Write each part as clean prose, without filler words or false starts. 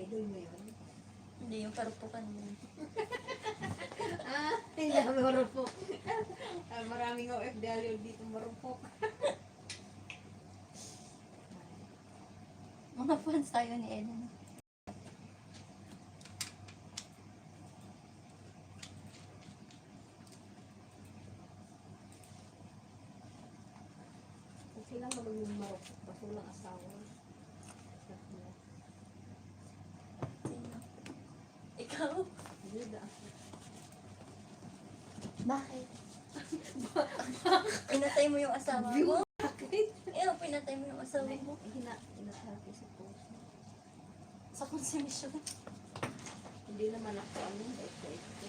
Idol mo yun? Hindi, yung parupukan mo. Hindi kami marupok. Maraming OFW dito marupok. Mga fans tayo ni Ellen. Okay lang maging marupok. Basta walang asawa. Sino? Ikaw? Hindi na. Bakit? Pinatay mo yung asawa mo? Bakit? Pinatay mo yung asawa mo? Hinatake sa post. Sa konsumisyon. Hindi naman ako bait-bait ko.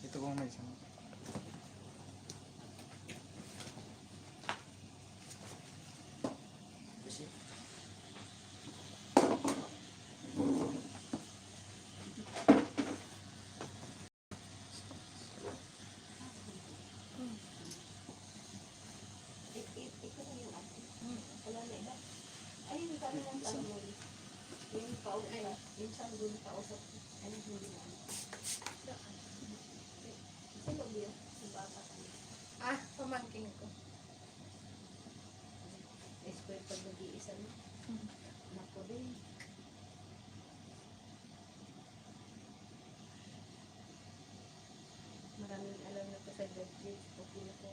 Ito pong may isang. Kasi, Ikaw na yung ate. Wala na iba. Ay, yung kami ng tanong. Yung pao, ay, yung sanggol kausap. Ay, hindi na. Sino yun? Yung bata kami. Pamangkin ko. Eskwela pag nag-iisa na. Nako din. Maraming alam na ko sa graduate. Okay na ko.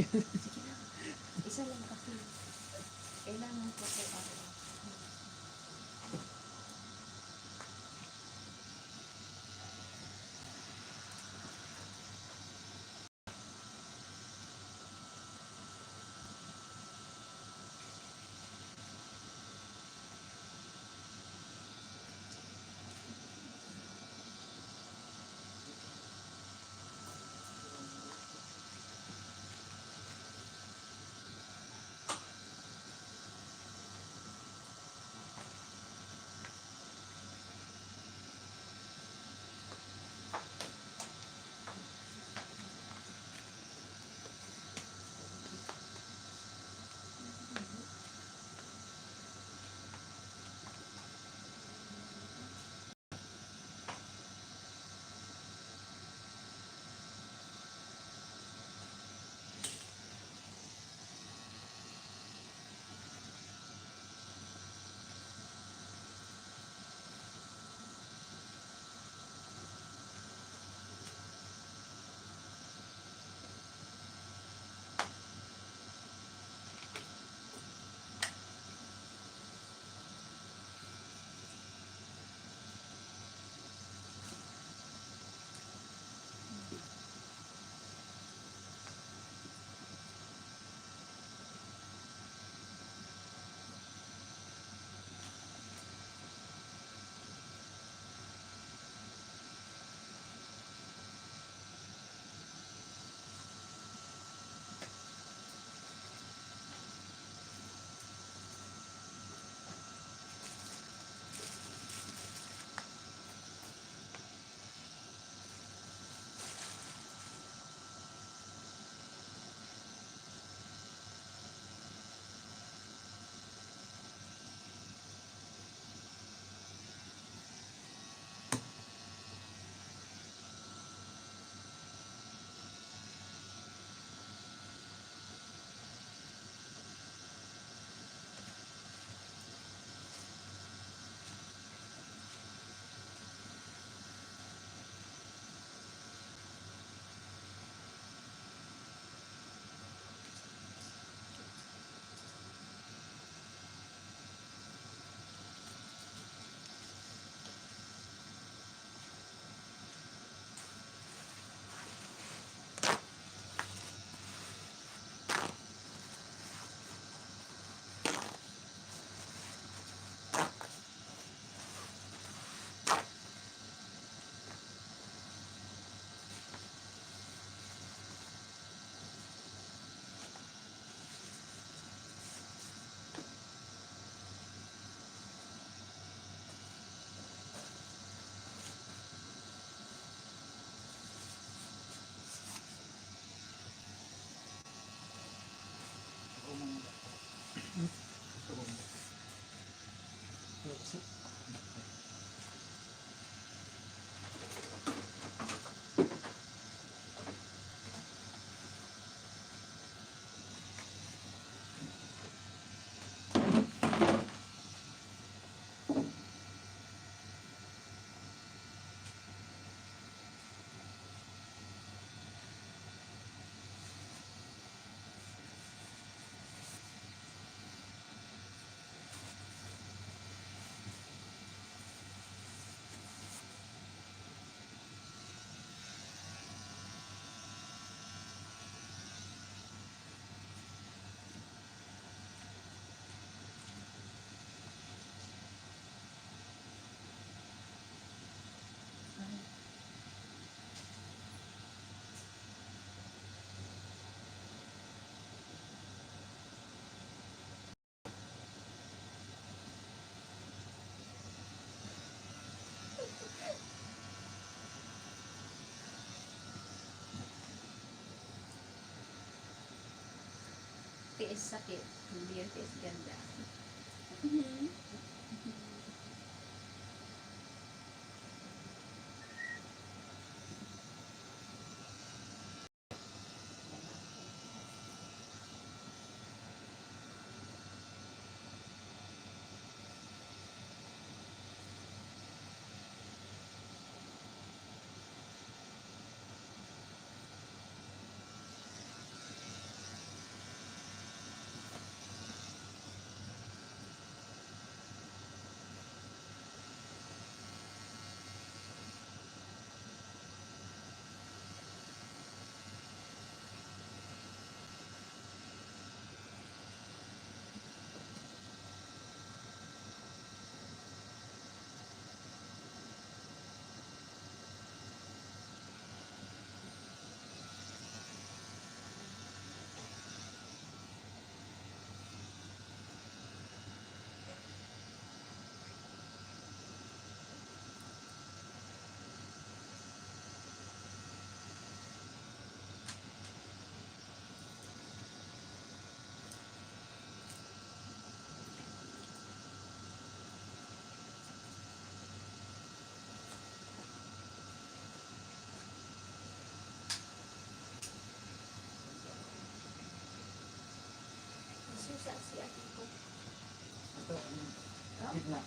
Isa lang kasi. Kailangan ko po ako. Tiis sakit, hindi yung tiis ganda. isa si ate ko. Ito, gitna.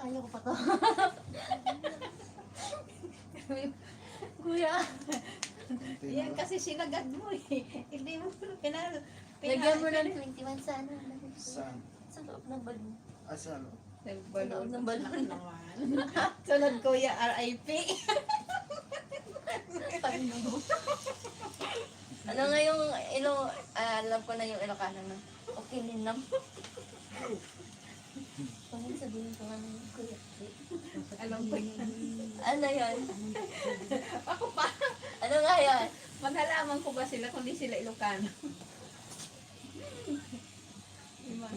Ayaw ko pa to. Kuya, Yan kasi sinagad mo eh. Hindi mo lagyan mo ng 21 sa ano. Saan? Sa loob ng balon. Asa, ano? Sa loob ng balon. naman. Sunod kuya, RIP. Ano nga yung alam ko na yung Ilocano na. Okay, ninam. Pagod sabihin ko nga ng kuya. Alam ko yan. Ano yan? Ako pa. Ano nga yan? Maghalaman ko ba sila kung di sila Ilocano? Diba?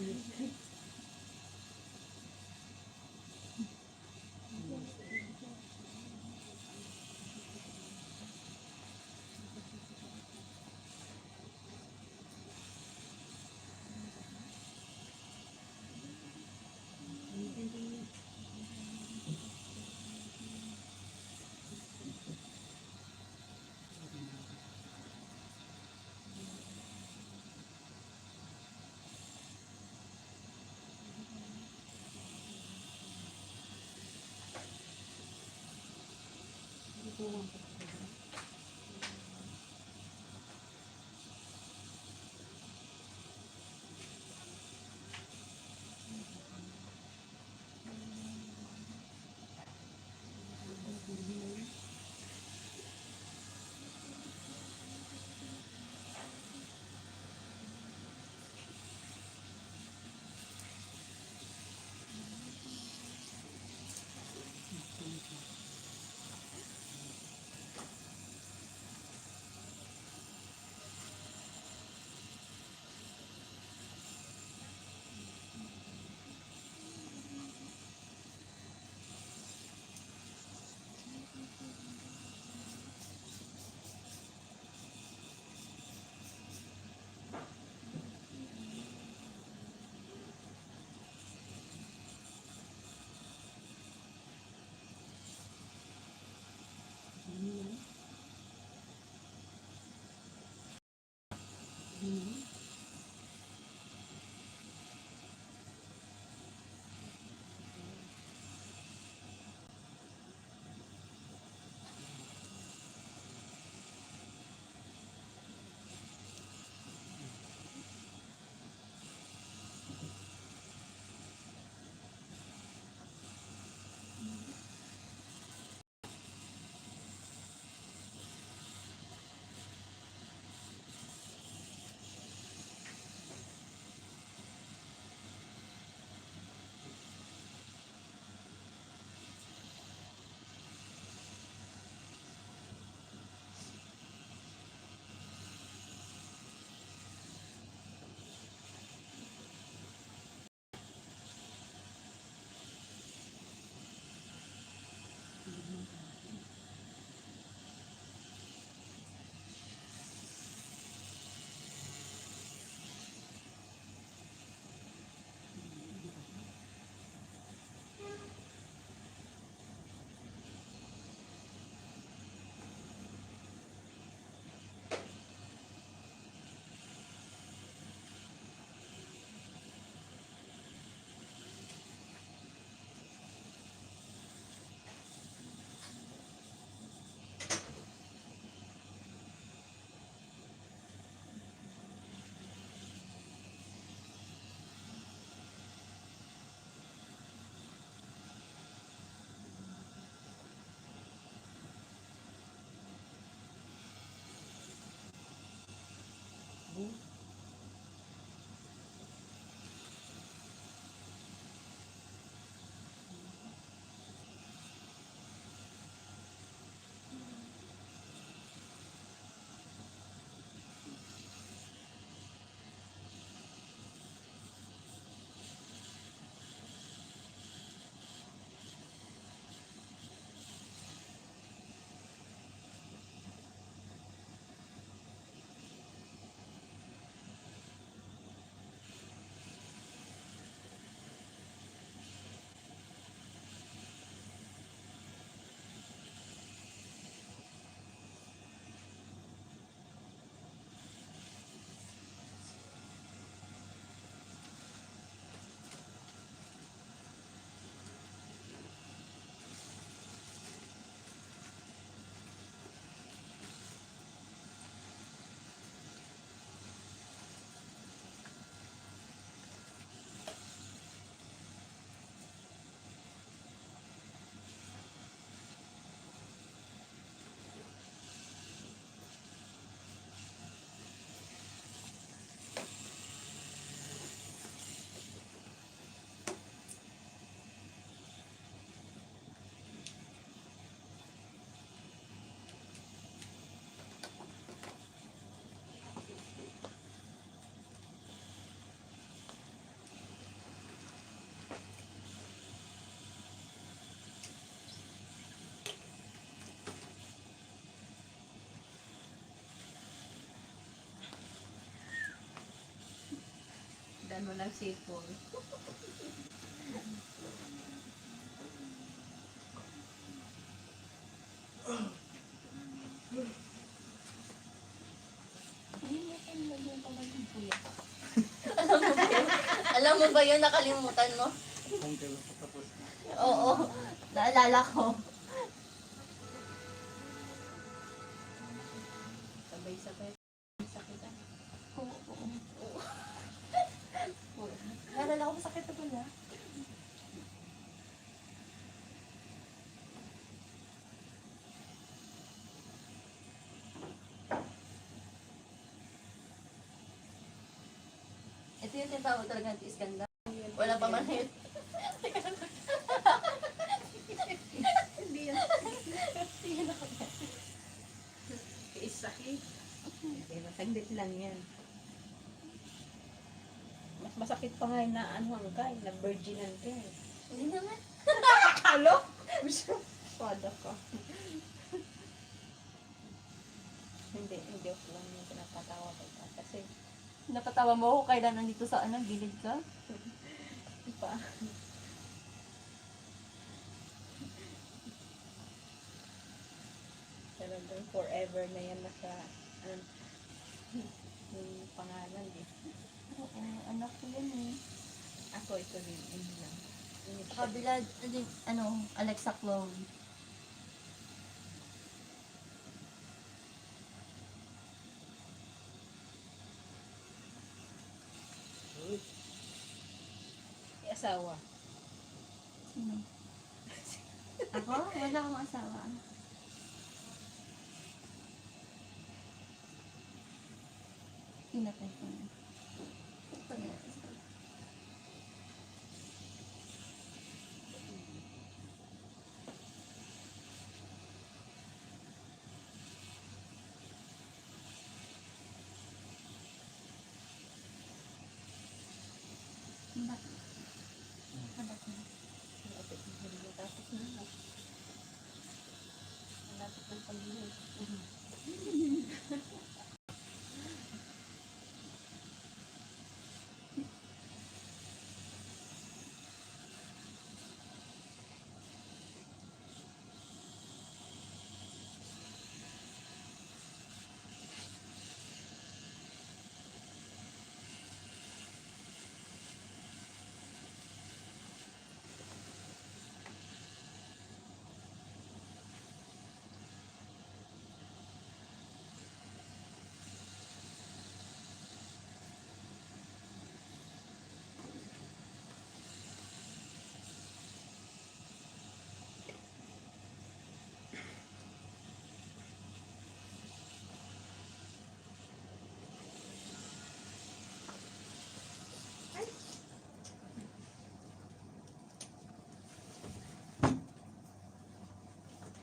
Hmm. Dan mo lang sipon. Alam mo ba yun? Nakalimutan mo? Kung kailan patapos na. Oo. Naalala ko. Sabay-sabay. Sakit ah. Oo. Naalala ko masakit na pala. Ito yung tinatawag talaga ng tiis ganda. Wala pa man yun. Hindi yan. Tiis sakit. Pero saglit lang yan. Mas masakit pa nga na ano ang ka, na virginan ka eh. Hindi naman. Halo? Pada ka. Hindi, joke lang yung pinapatawa ko ka. Kasi, Napatawa mo ako kailan nandito sa gilid ka? pa. Talagang forever na yan nasa, yung pangalan eh. Oo, anak ko yan eh. Ako, ito din, yun lang. Kabila, ano, Alexa Chloe. May asawa. Sino? Ako? Wala akong asawa. Pinatay ko na. Bakit? Bakit na? Malapit na huli. Tapos na. Malapit ng pag-ibig.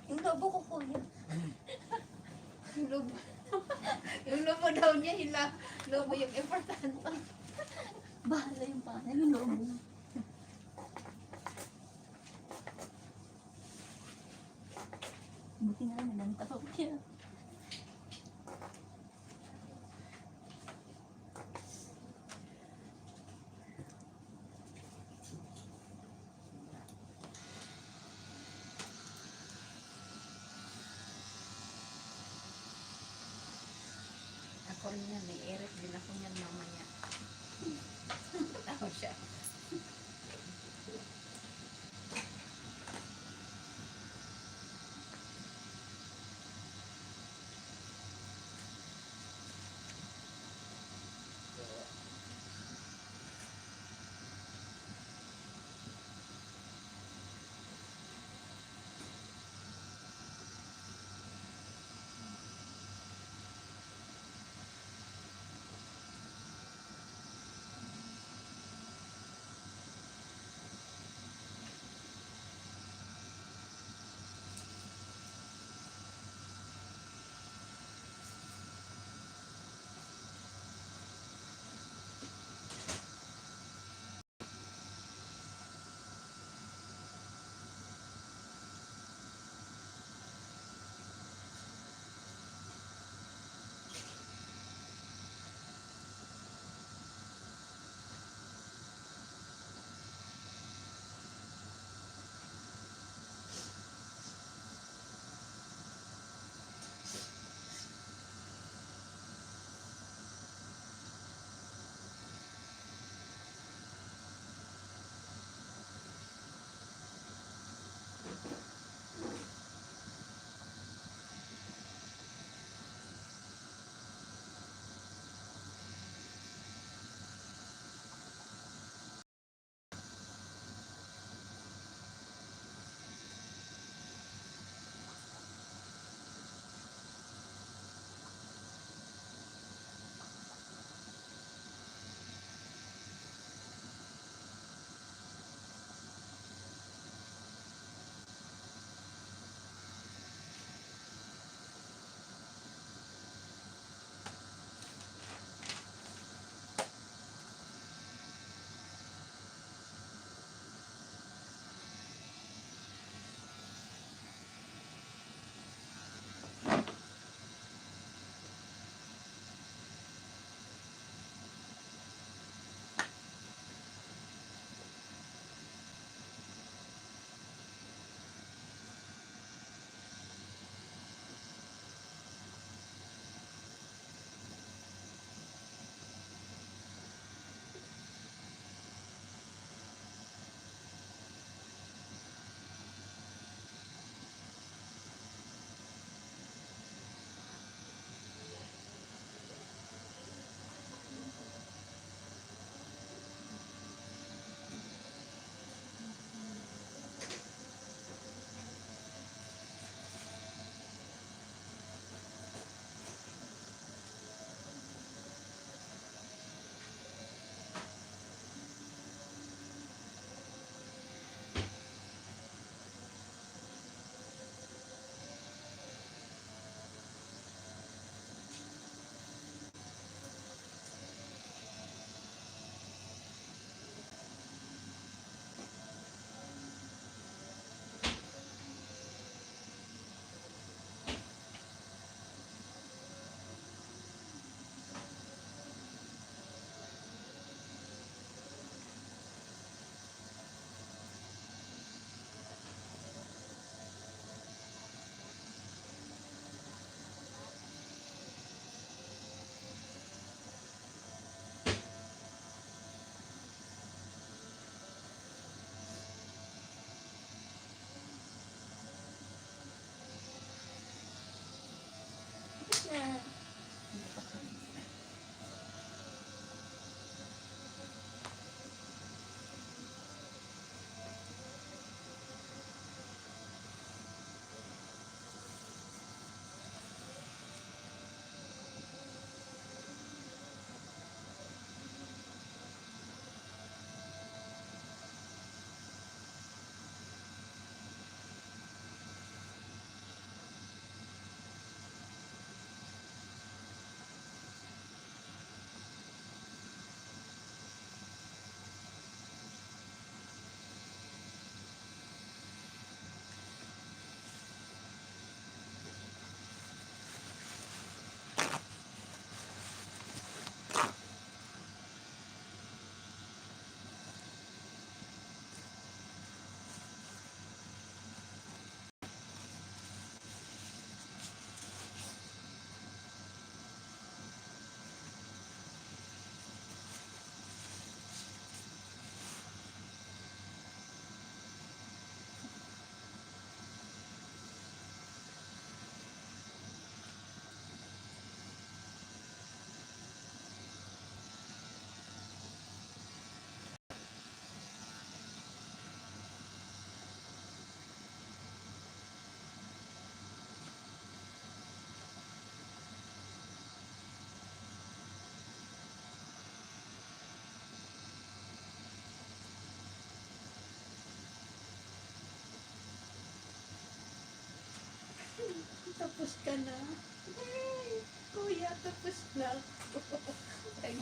Yung lobo ko kuya. Yung lobo. Yung lobo daw niya, lobo yung importante. Bahala yung panay, yung lobo. Buti nga nalanta ko siya. Ako niya, may Eric din ako niyan mamaya. Ako siya. na. Ay, kuya, tapos na. Ay,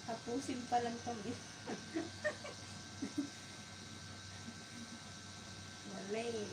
tapusin pa lang kami. Wala eh.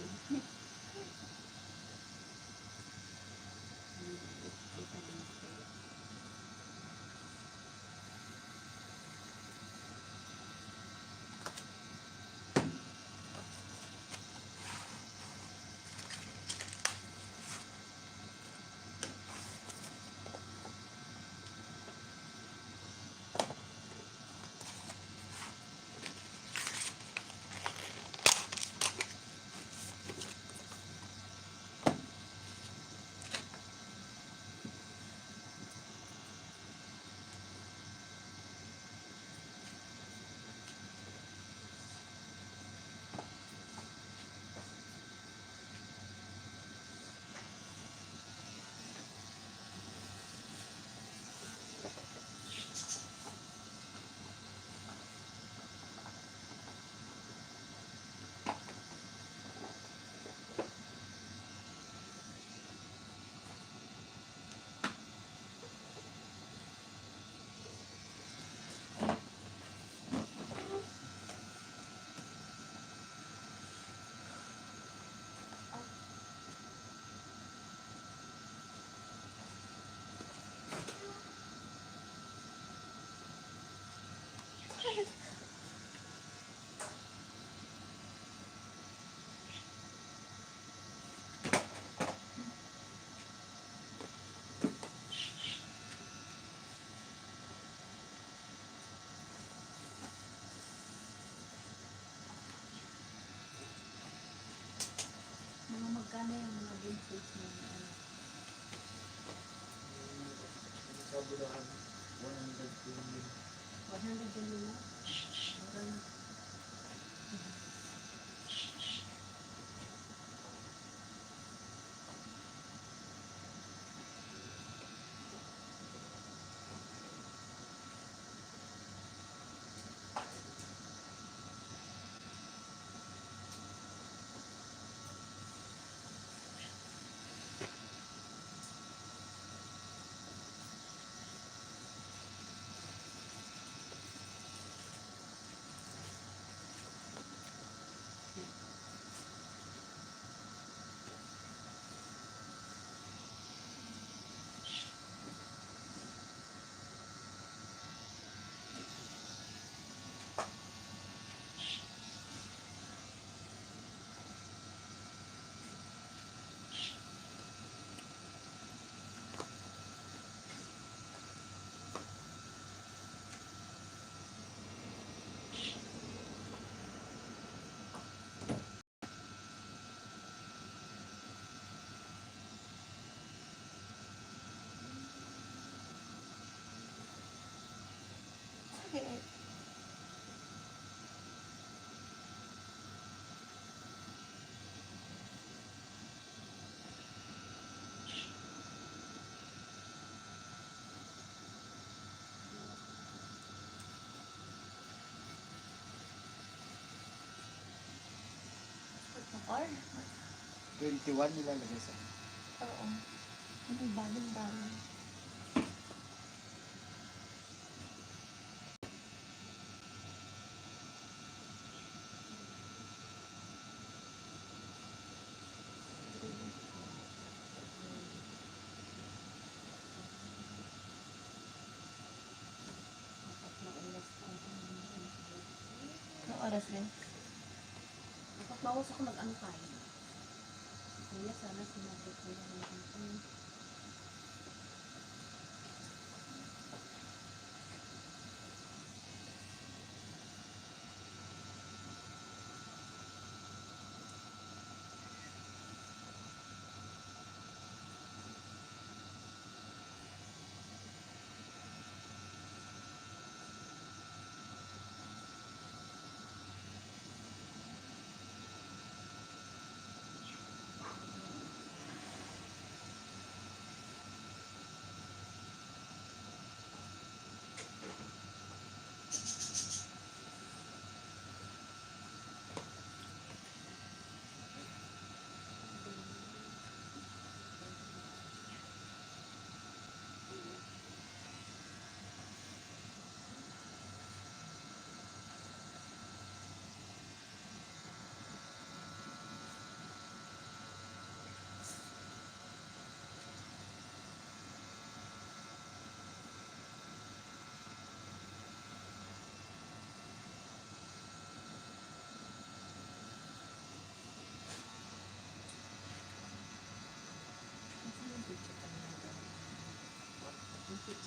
Mga magkano yung mga vintage na ano? Kabulahan, 100 billion. 100 din na? Mura na. Okay. Or? 21 nilalagay sa Oo. Ano balong-balong. Anong oras din? Dapat bawas ako nag-angkay. Kuya, sana sinabi ko na nag-angkay.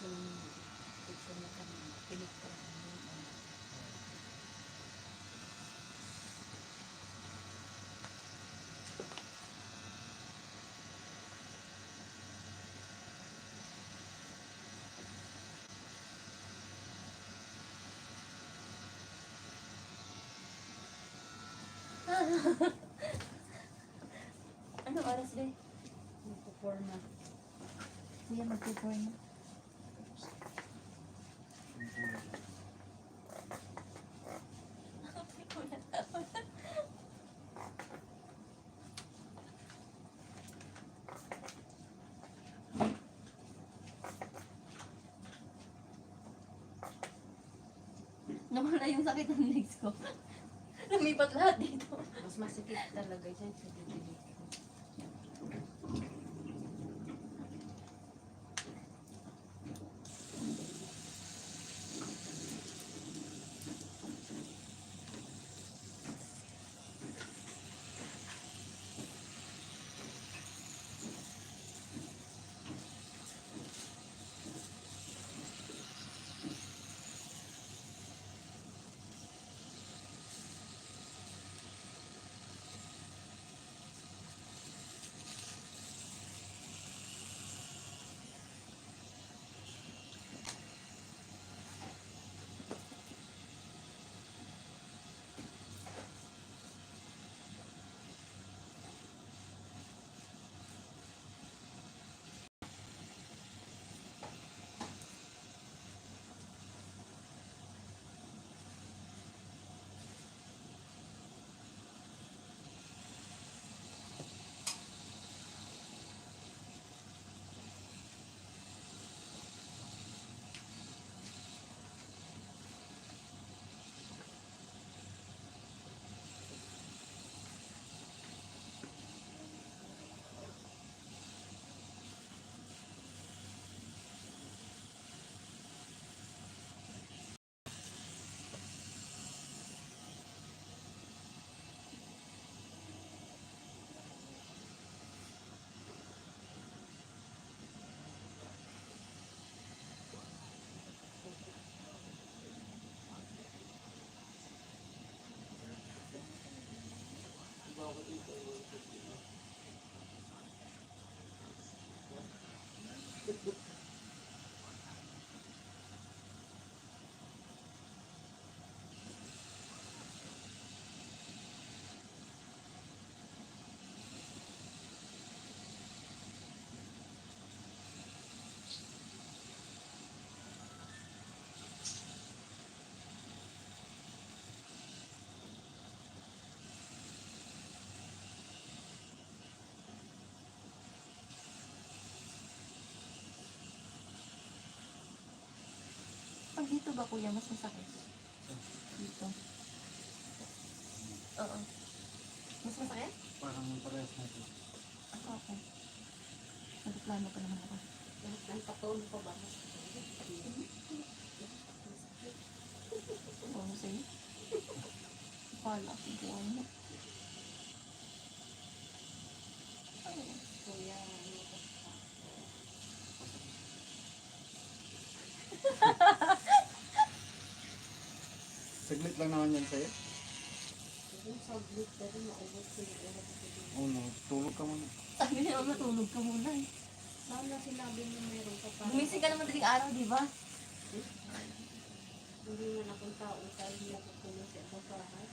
yung picture na kami, piniktra namin. Anong oras ba? Nagpo-forma. Kuya, magpuporn na. Yung kulay. Nawala yung sakit ng legs ko. Lumipat lahat dito. Mas masikip talaga dyan sa bibili ko. Pag dito ba kuya, mas masakit? Dito. Oo. Mas masakit? Parang parehas na ito. Ako ako. Nagplano pa naman ako. Lahat ng patulong pa ba? Oo, sa'yo. Kala ko buwan mo. Ay, Kuya, ano ko pa? Saglit lang naman yan sa'yo. Yung sablit pa rin, maubos ko yung oras ko din. Oo, no. Tulog ka muna. sabi niya, matulog ka muna eh. Sana sinabi mo meron ka pa. Gumising ka naman daling araw, di ba? Hindi nga akong tao tayo niya tutulong sa ibang bahay.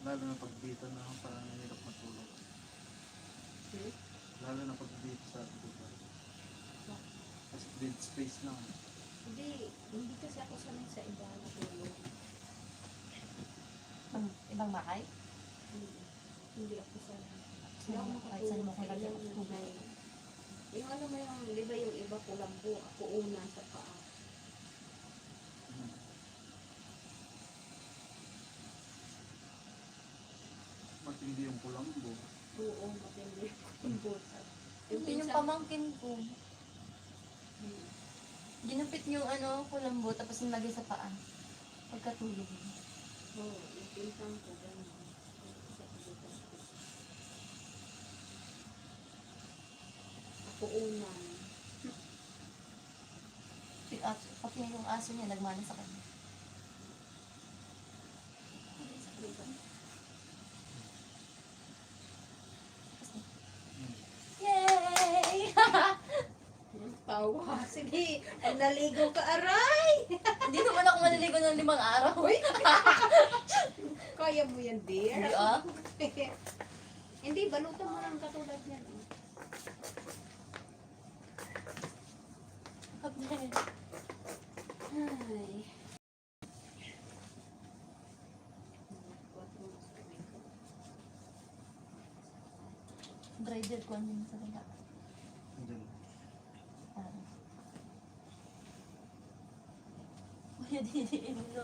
Lalo na pag dito na parang nahirap matulog. Lalo na pag dito sa lugar. Kasi dead space lang. Hindi kasi ako sanay sa iba na tulong. Ibang bahay? Hindi ako sanay. Hindi Saan ako mo, kahit saan mo makatulog sa kalagay ilang ang tubig? bahay. Yung ano mo yung, di ba yung iba kulambo, ako una sa paa. Matindi yung kulambo. Oo, matindi yung bulsa. Hindi yung pamangkin ko. Ginupit yung ano, kulambo, tapos nilagay sa paa. Pagkatulog. Oo, yung pintang ko, gano'n. Ako unang. Pati yung aso niya, nagmana sa kanya. Yay! Tawa. Sige, pag naligo ka, aray! Hindi naman ako maliligo ng 5 araw. Uy! Kaya mo yan, dear. Hindi ah. Hindi, balutan mo lang katulad yan. Ay. Bridal ko din sa baba. Diyan. Kuya, didiin mo.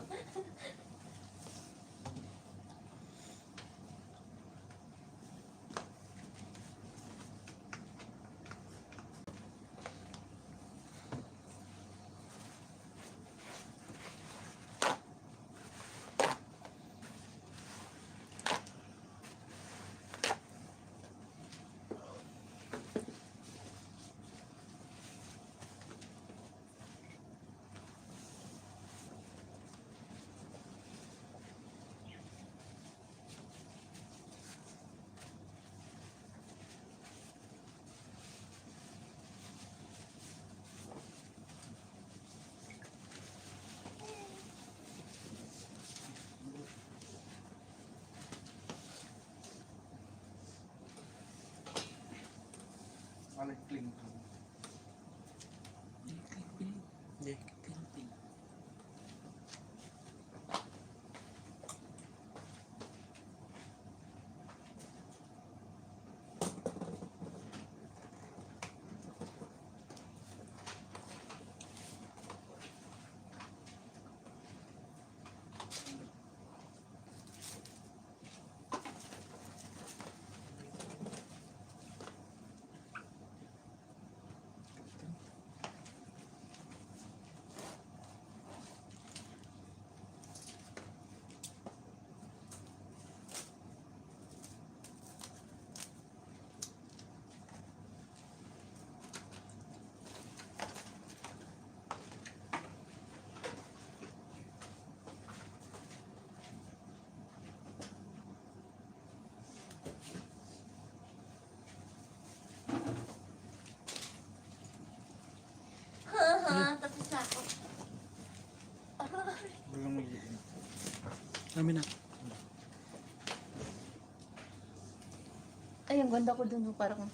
Alay, cling. Hindi. Haha, tapos na ako. Walang mag-iin. Amin na. Ay, ang ganda ko dun, parang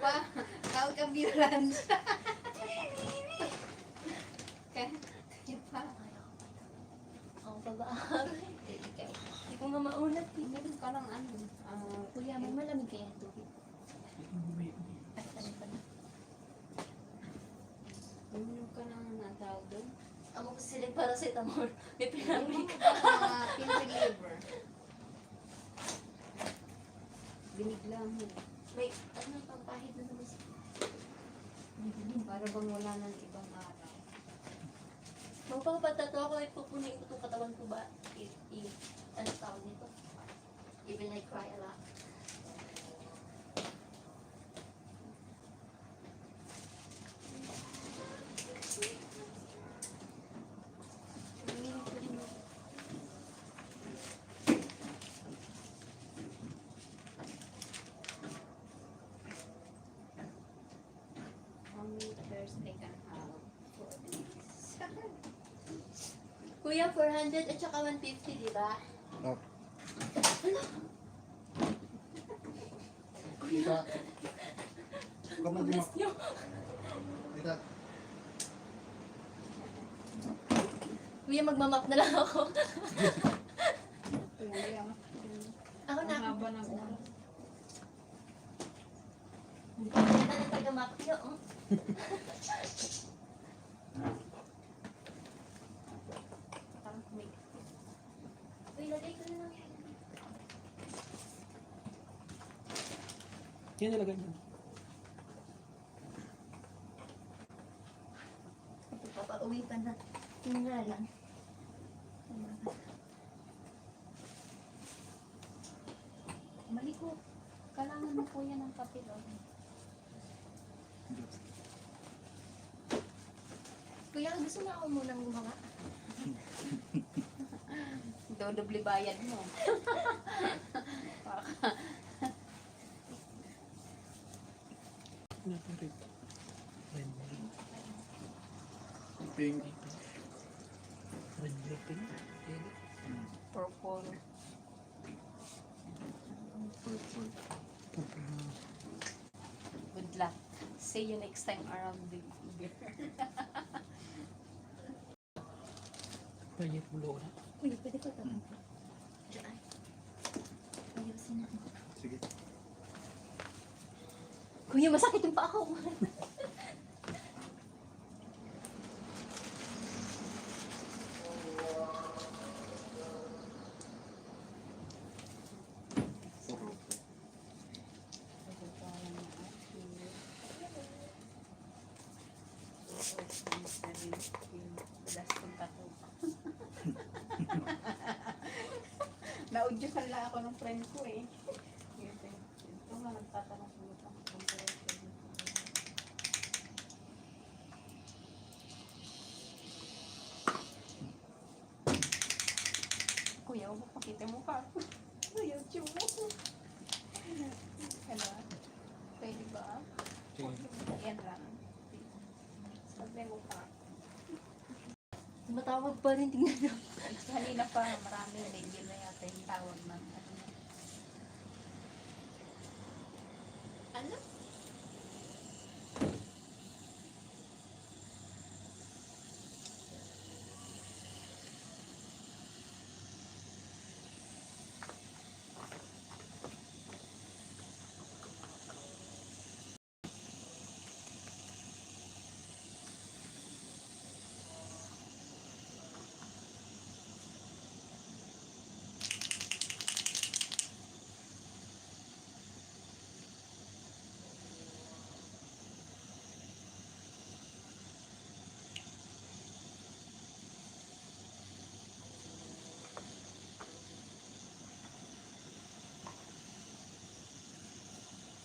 pa. Tawag ambulance. Kaya pa. Ang pag-aaral. Hindi ko nga maunat. Meron ka lang ano. Kuya, may malamig kaya yung tubig. Ay, ano pa na? Meron ka lang natawag doon. Amo ko sila para sa itamor. May pinamig. Pain reliever. Binigla mo. May, ano, pampahid na naman siya. Para bang wala ng ibang araw. Magpapatato ako, ipupunin ko itong katawan ko ba? Ano tawag nito? Even I cry a lot. How many Thursday can have for this? Kuya, 400 at saka 150, di ba? Oh. Tita. Come on, Bless nyo. Tita. Kuya, magmamap na lang ako. Kuya, Ako na. ang haba ng oras. Hindi na taga-map nyo. Oh. Parang may Uy, lagay ko na lang yan. Yan nilagay mo. Papauwi pa na. Yun nga lang. Maliko. Kailangan mo po yan ng kapit. Kuya, gusto mo ako munang gumawa? Doble bayad mo. Ano pa rin? Red Pink. pink. Yan. Purple. Purple. Good luck. See you next time around the beer. Pwede pulo na. Kuya, pwede ko ito. Diyan. Ayusin na. Sige. Kuya, masakit yung paa ko. Naudyusan lang ako ng friend ko eh. Ito nga, nagtatanong ko ito. Kuya, huwag mo pakita mo ka. YouTube mo. Ano? Pwede ba? Sige. Yan lang. Sabi mo pa. Matawag pa rin, tingnan nyo. Kanina pa, marami na yun na yata yung tawag ng ano. Ano?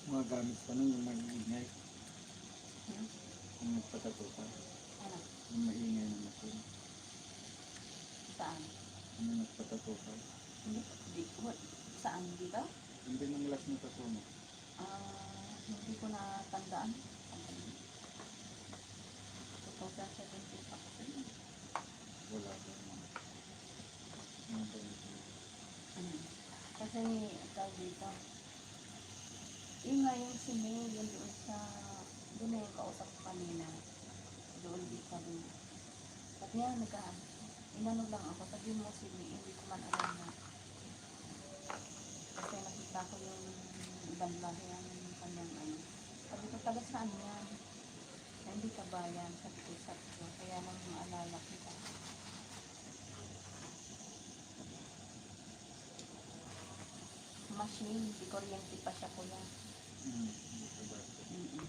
Mga gamit pa nun yung maingay. Yung nagpatato pa. Ano? Yung maingay na machine. Saan? Ano nagpatato pa? Saan dito? Hindi nang last na tato mo. Hindi ko na tandaan. 2017 pa kasi. Wala pa naman. Ano ba yun? Kasi tawag dito. Yun nga yung si May, yun doon sa, doon na yung kausap ko kanina. Doon di kami. Sabi niya, inano lang ako, sabi mo si May, hindi ko man alam na. Kasi nakita ko yung ibang lahi ang kanyang ano. Sabi ko, taga saan yan? Na hindi ka bayan, sabi ko, kaya nang maalala kita. Machine, di kuryente pa siya kuya. Mm-mm.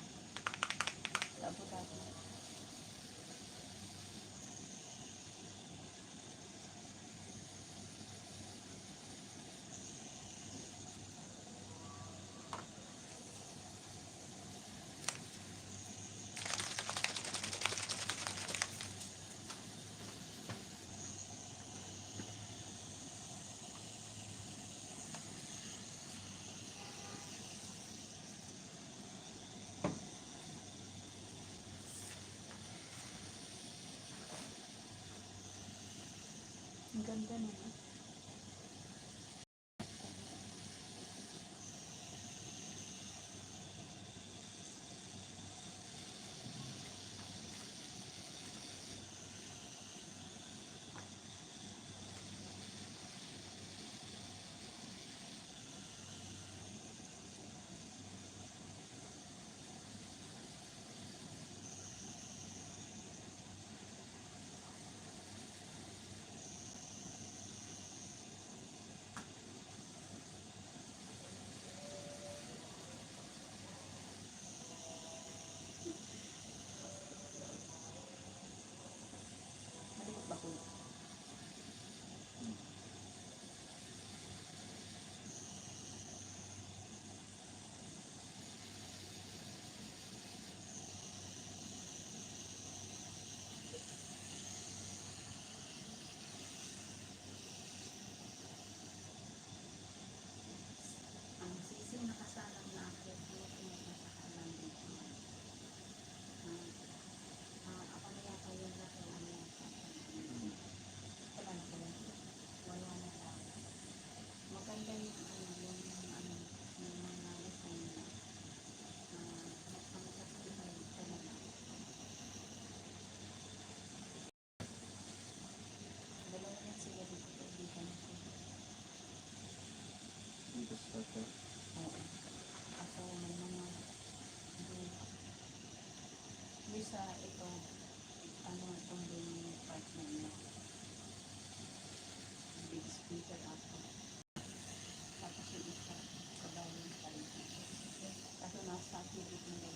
Sa Abu Dhabi. Ang ganda naman. Malikot ba kuya? Ang sising nakasalang na ako, nakasalang dito. Ako na yata yung laki ano yan. Wala na pala. Wala na lang. Maganda yung ano, yung mga design na magpangsasabihan talaga. Dalawa lang sila dito, kaibigan ko. Dito sa ito. Oo. Ako may mga isa ito, ano itong yung partner niya. Big speaker ako. Tapos yung isa, kabaling paligid. Kaso nasa pilit nila.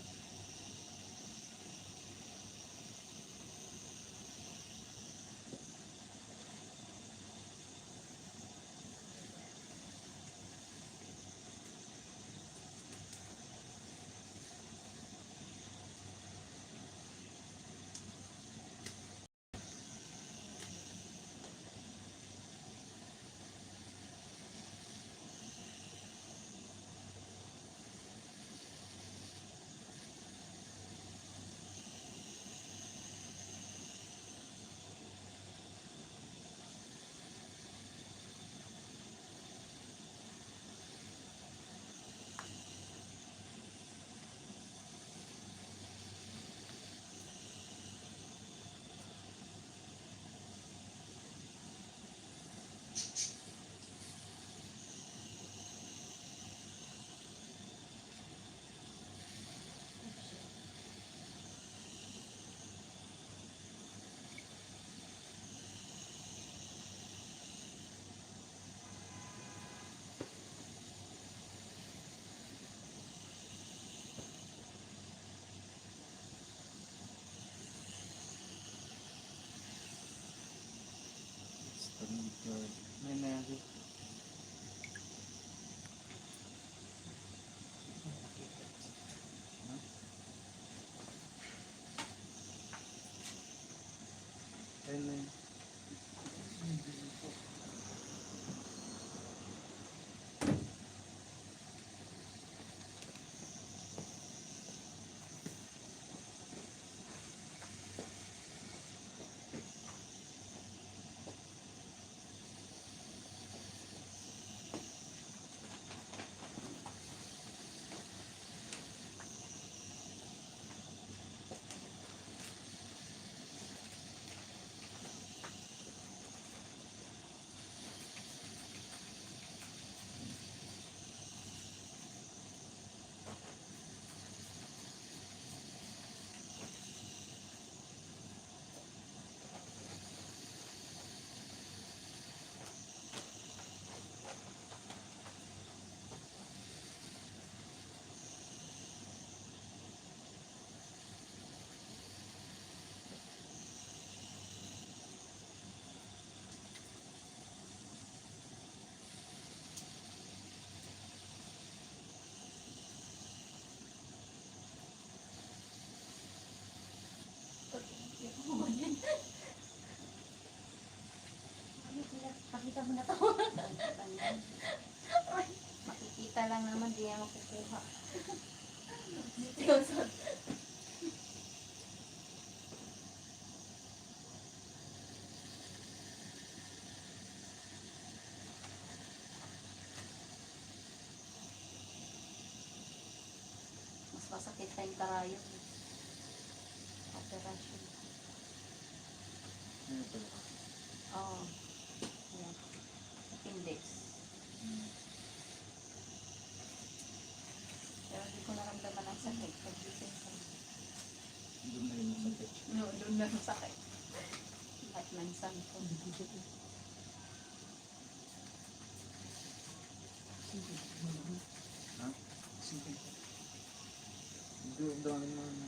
May meron. Ayun. Kuya, pakita mo na to. Makikita lang naman, di yan makukuha. Seryoso. Mas masakit pa yung karayom. Operasyon. Ano pala? Oo. Ayan. Appendix. Pero hindi ko naramdaman ang sakit. Pag-gising ko. Doon na yung masakit. No, doon na masakit. Lahat ng santo. Ha? Sige. Doon dami mo ano.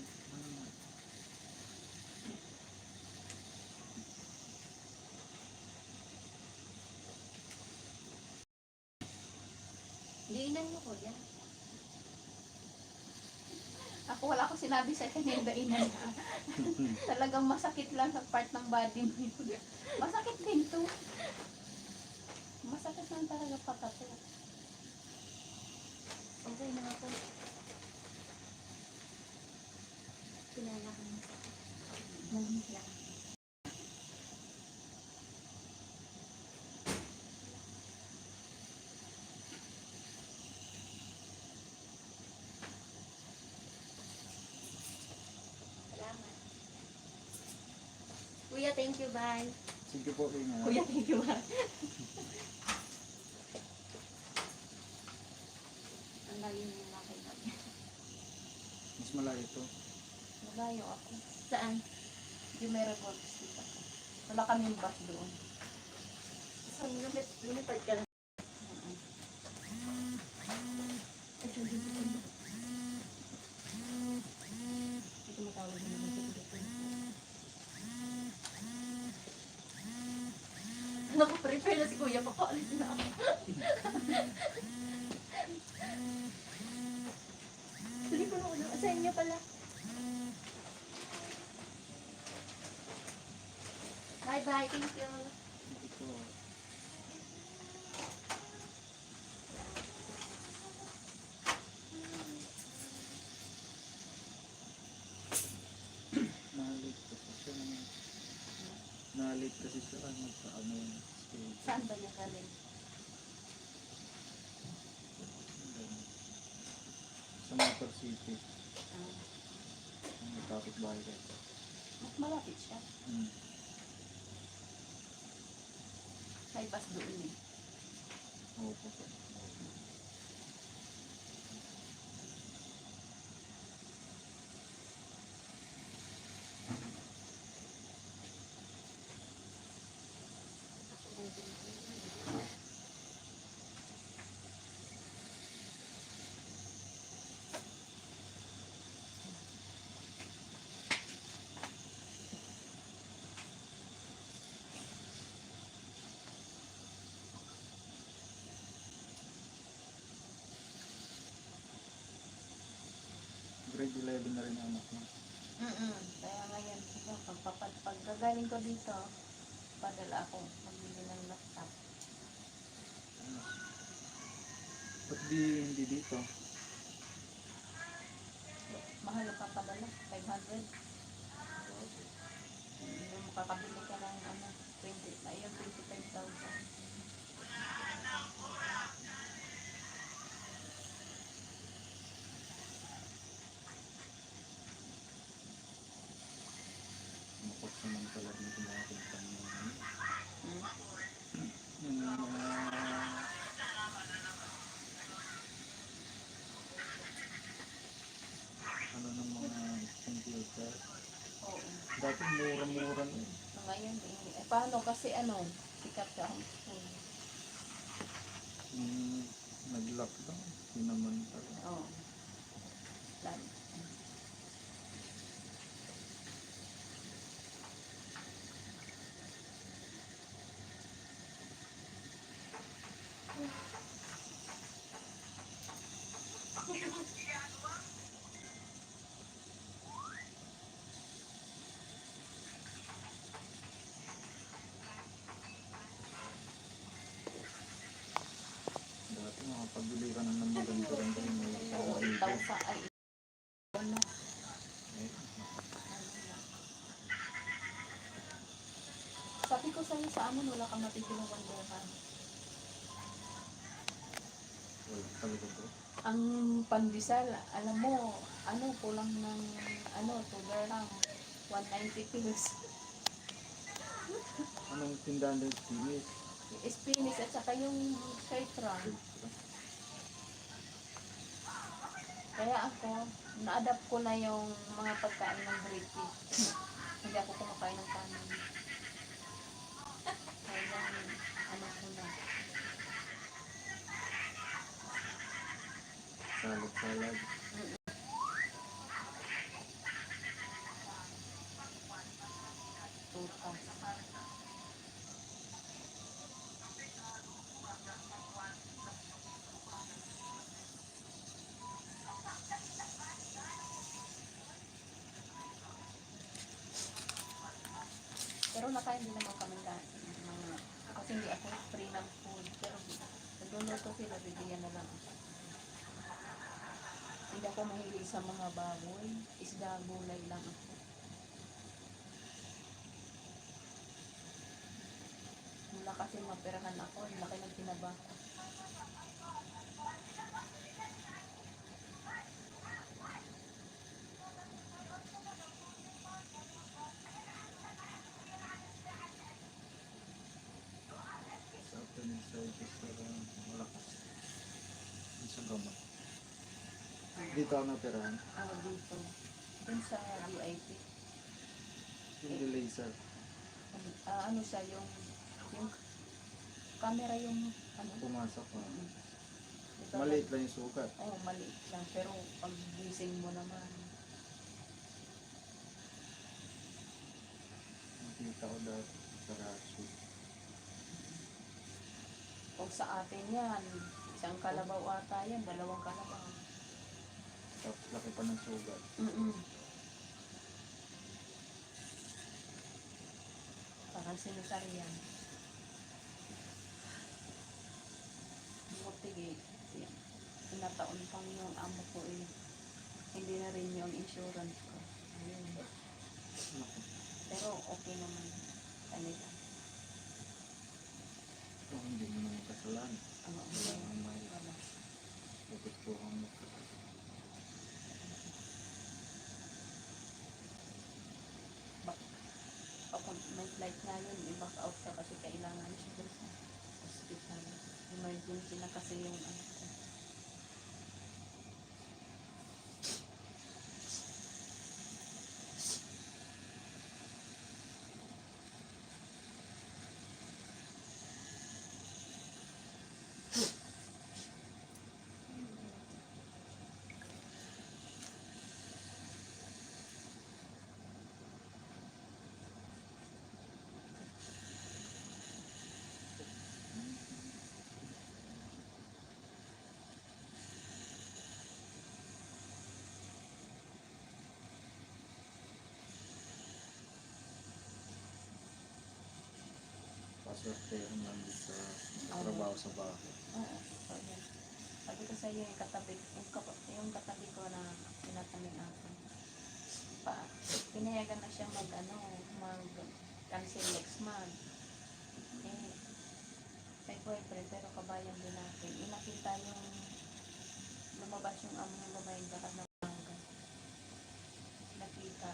Liinan mo, kuya. Ako wala akong sinabi sa kanya yung dainan na. Talagang masakit lang sa part ng body mo yun. Masakit din to. Masakit lang talaga patato. Okay na ako. Kilala ko na. Malamig lang. Salamat. Kuya, thank you, bye. Sige po, ingat. Kuya, thank you, bye. Ang layo yung lakay namin. Mas malayo to. Malayo ako. Saan? Yung may revolve dito. Wala kaming bus doon. Saan lumipad ka na? Ito matawag na naman sa dito. Nakaprepare na si Kuya, makaalis na ako. Hindi ko na ulo. Sa inyo pala. Bye-bye. Thank you. Hindi ko. Nalit kasi siya naman. Nalit kasi siya magpaano yung stage. Saan ba niya galing? Sa Motor City. Ah, Ang matapit bahay ka. mas malapit siya. May bus doon eh. Oo po. Grade 11 na rin ang anak mo. Kaya ngayon, pag gagaling ko dito, padala ako magbili ng laptop. Ano? Ba't hindi dito? Mahal ka padala, 500. Yung makakabili ka ng 20, ayun, 25,000. Makot naman pala na tumapunta mo. Hmm? Yung ano ng mga computer. Oo. Dati mura-mura na yun. Ngayon, paano kasi sikat sa homeschool. Nag-lockdown. Yun naman pala. Oo. Lalo. sa ay ano, Eh, ano na. Sabi ko sa'yo sa amin, wala kang matitinong banderan. wala talaga bro. Ang pandesal, alam mo, ano, kulang ng, ano, tuber lang, 190 pesos. Anong tindahan din Timis? Spinach at saka yung sitron. Kaya ako, na-adapt ko na yung mga pagkain ng British. Hindi ako kumakain ng kanin. Kaya ano ko na. Salad. Tutas. Pero nakain din naman kami dati. Mga, kasi hindi ako free ng food. Pero nagluluto sila, bibigyan na lang ako. Hindi ako mahilig sa mga baboy. Isda, gulay lang ako. Mula kasi maperahan ako, ang laki ng tinaba ko. Sa opening service malakas. Yung sa gamot. Dito ako natirahan. Dito. Dun sa VIP. Yung delay sir. Ano siya, yung camera yung, ano, Pumasok ko. ito Maliit lang yung sukat. Oo, maliit lang. Pero pag gising mo naman, Nakita ko dati sa Rasu. o sa atin yan, isang kalabaw ata yan, 2 kalabaw. Tapos laki pa ng sugat. Parang sinusarian. Buti pinataon pang yung amo ko eh. Hindi na rin yung insurance ko. Ayun. Naku. Pero okay naman. Kanila. Ito hindi mo naman kasalanan. Ano, Wala nang may wala. tutuhan mo. Kapag may flight nga yun, i-back out siya kasi kailangan siya dun sa hospital. Emergency na kasi yung ano ko. Paswertehan lang dito sa trabaho sa bahay. Oo, so yan. Sabi ko sa iyo, yung katabi ko na tinatamig ako. Pinayagan na siya mag-cancel next month. Eh, may boyfriend, pero kabayan din natin. Inakita yung lumabas yung amo ng babae dapat na mangga. Nakita,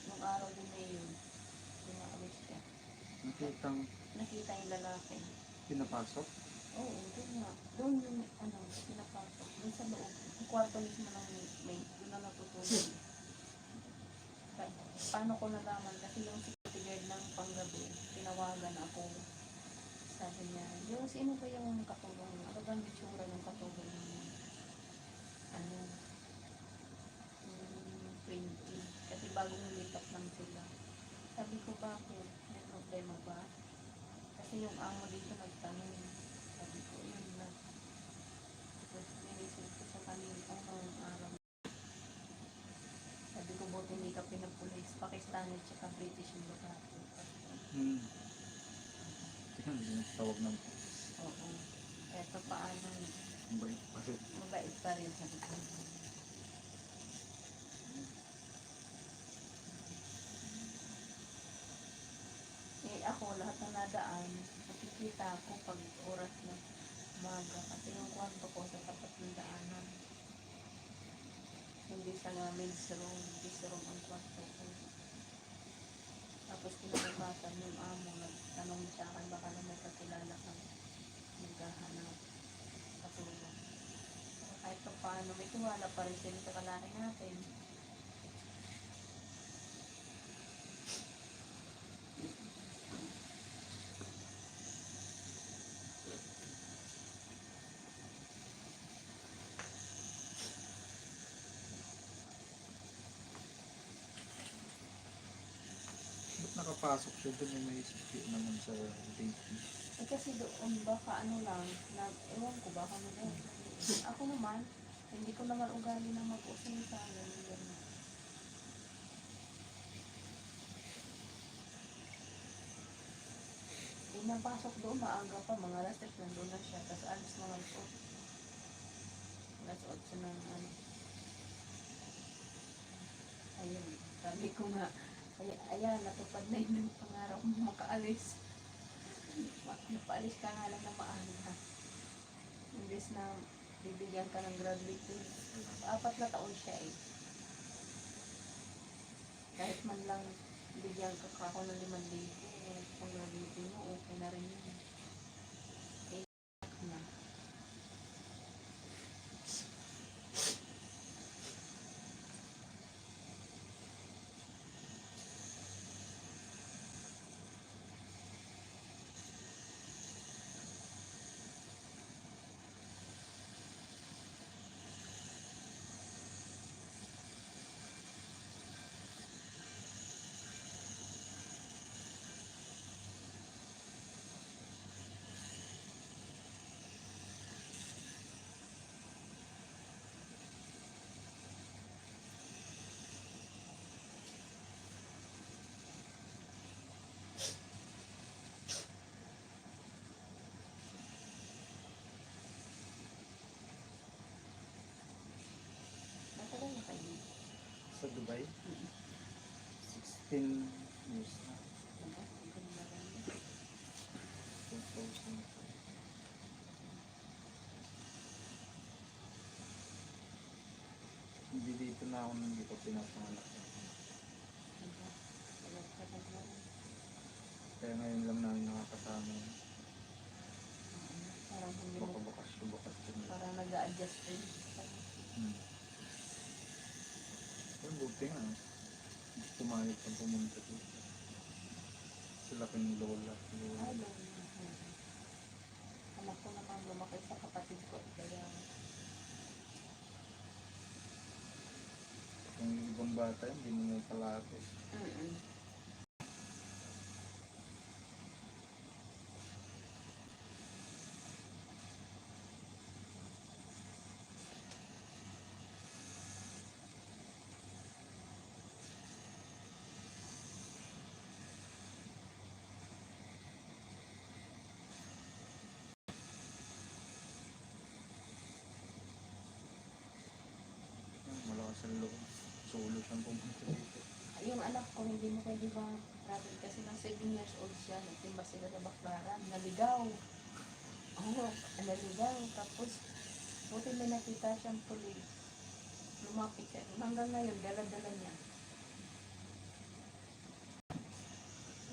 yung araw din na yun, dumaalis siya. Nakita yung lalaki. Pinapasok? Oo, doon nga. Doon yung, pinapasok. Doon sa loob. Yung kwarto mismo ng may, doon na natutulog. Paano ko nalaman? Kasi yung security guard ng panggabi, tinawagan ako. Sabi niya, yung sino ba yung katulong? Ano ba ang itsura ng katulong niya? Yung 20. Kasi bagong lipat lang sila. Sabi ko, bakit? May problema ba? Kasi yung amo dito nagtanong. Sabi ko, yun na. Tapos nilisip ko sa kanila unang araw. Sabi ko, buti hindi ka pinapulis. Pakistani tsaka British yung babae. Tingnan, hindi nagtawag ng Oo. Eto paano, bait pa rin. mabait pa rin sabi ko. nakikita ako pag oras na umaga kasi yung kwarto ko sa tapat ng daanan. Hindi sa nga men's room, men's room ang kwarto ko. Tapos kinabukasan yung amo, nagtanong sa akin baka na may kakilala kang maghahanap sa tulong. So, kahit pa paano, may tiwala pa rin sila sa kalaki natin. Ba't nakapasok siya doon yung may isip naman sa baby? Eh kasi doon baka ano lang, na, ewan ko baka ano lang. Ako naman, hindi ko naman ugali na mag-usay sa ganun. Eh, napasok doon, maaga pa, mga alas 3 nandun na siya, tapos alis mga alas 8. Alas 8 ng ano. Ayun, sabi ko nga, ayan, natupad na yun yung pangarap mo makaalis. Napaalis ka nga lang na maaga. Imbes na bibigyan ka ng graduate. 4 na taon siya eh. Kahit man lang bigyan ka ako ng 5,000, kung graduate mo, okay na rin yun. Eh, na. Matagal na kayo dito. Sa Dubai? 16 years na. Diba? Ang ganda rin. 2000. Hindi dito na ako nang dito pinapanganak. Diba? Tagal na rin. Kaya ngayon lang namin nakakasama. Parang hindi Baka mo, bukas yun. parang nag-a-adjust rin. Pero buti nga. Pumayag pang pumunta dito. Sila kang lola. Ay, doon. Anak ko naman lumaki sa kapatid ko. Kaya, Kung ibang bata, hindi mo palaki. Malakas ang loob. Solo siyang pumunta dito. yung anak ko, hindi mo pwede ba travel kasi ng 7 years old siya. Nagtimba sila sa Baclaran. Naligaw. Oo, naligaw. Tapos, buti may nakita siyang pulis. Lumapit siya. Hanggang ngayon, dala-dala niya.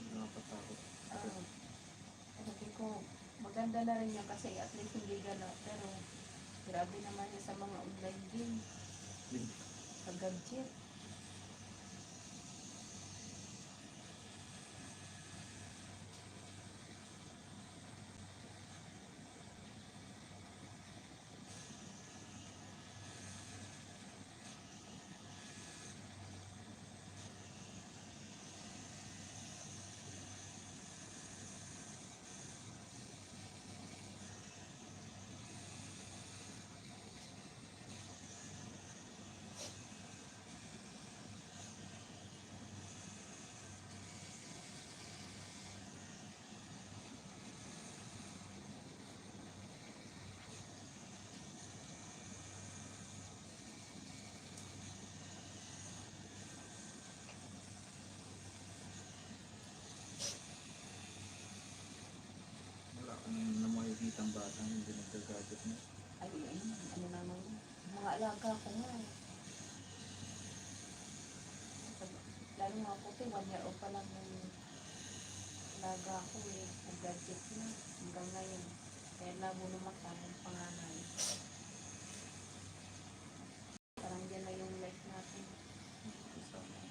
Nakakatakot. Sabi ko, maganda na rin yan kasi at least hindi gala. Pero, grabe naman yan sa mga online game. Sa gadget. na makikita ang bata hindi nagagagat na. Ay, ano naman, mga alaga ko nga. Lalo nga po, 1 year old pa lang ng alaga ko eh. Nag-gadget na hanggang ngayon. Kaya labo lumaki ang panganay. Parang yan na yung life natin. Kasama ko.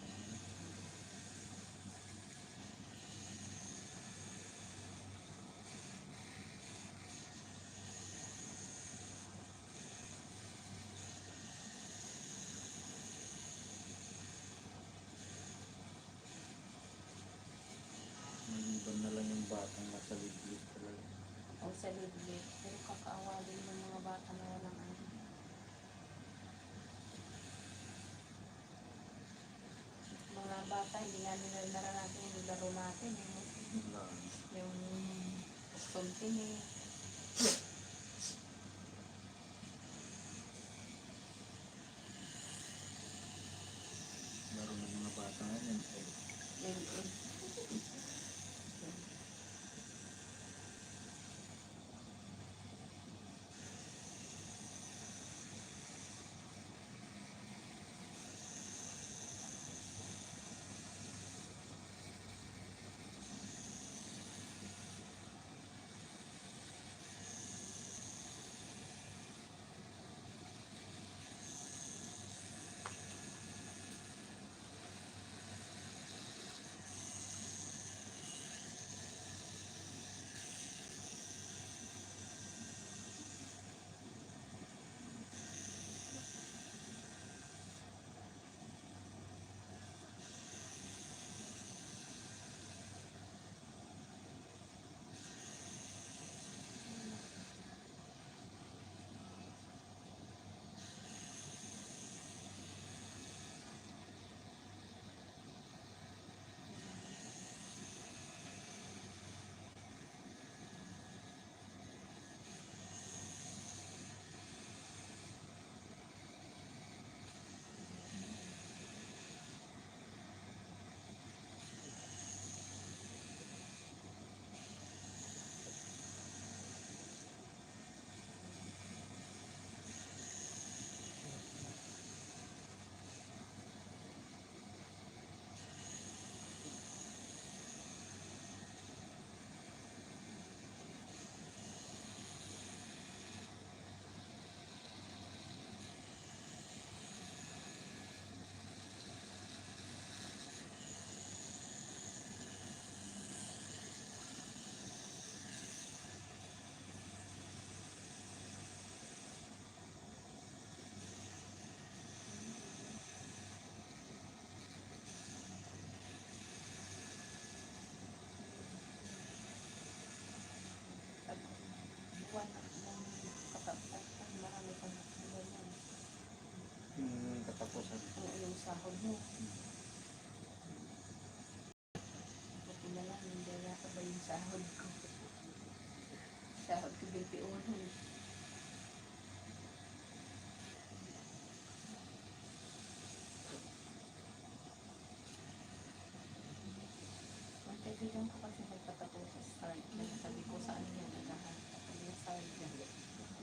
Maliban na lang yung batang nasa liblib talaga. O sa libre. Pero kakaawa din ng mga bata na walang ano. Mga bata, hindi nga nila naranasan yung laro natin. Wala. Yung something eh. Laro ng mga bata ngayon. Yung buwan ng katapos, marami pa na ganyan. Yung katapusan. Oo, yung sahod mo. Buti na lang, hindi na sabay yung sahod ko. Sahod ko 21. Ang kaibigan ko kasi nagpatapos sa start. Sabi ko saan niya naghahanap. Yung start niya.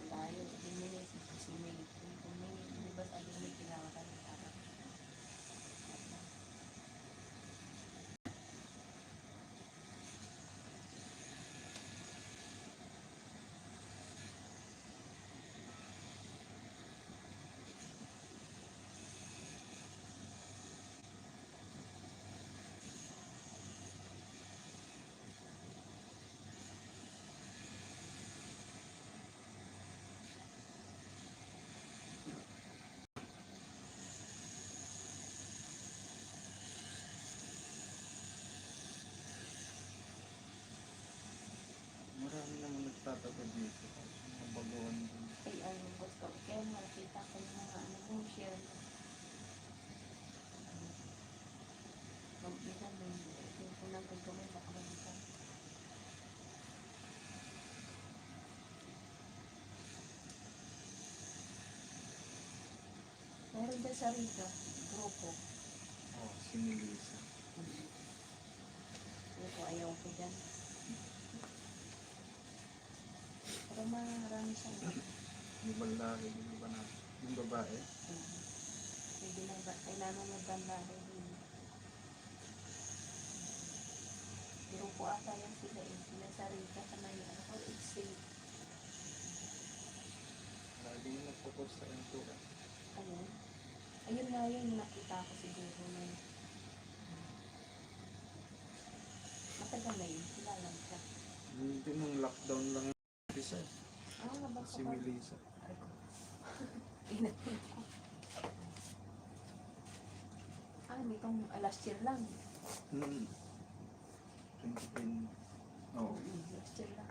Layo, 10 minutes, kasi may 10 minutes. Di ba sabi mo pinakakan ng araw? Marami naman nagtatapad dito. Mabaguhan din. Ay, ano, gusto. Kaya nakita ko yung mga ano mo, share mo. Minsan, yung unang gagawin, baka mag-isa. Meron dyan sa Riga, grupo. Oh, si Melissa. Grupo, ayaw ko dyan. marami siyang Yung balari, yung ba na? Yung babae. may binaba, ay nanunod lari din. Pero po ata yan sila eh. Sila sa Rita sa may ano ko, exit. Lagi yung nagpo-post sa ento. Ayun. Ayun nga yun, nakita ko siguro na matagal na yun, kilala mo siya. Hindi nung lockdown lang yung isa. Ah, nabasa Si ko. Melissa. Ay ko. Inatun ko. Ah, nitong last year lang. Hmm. 2010. Oo. Last year lang.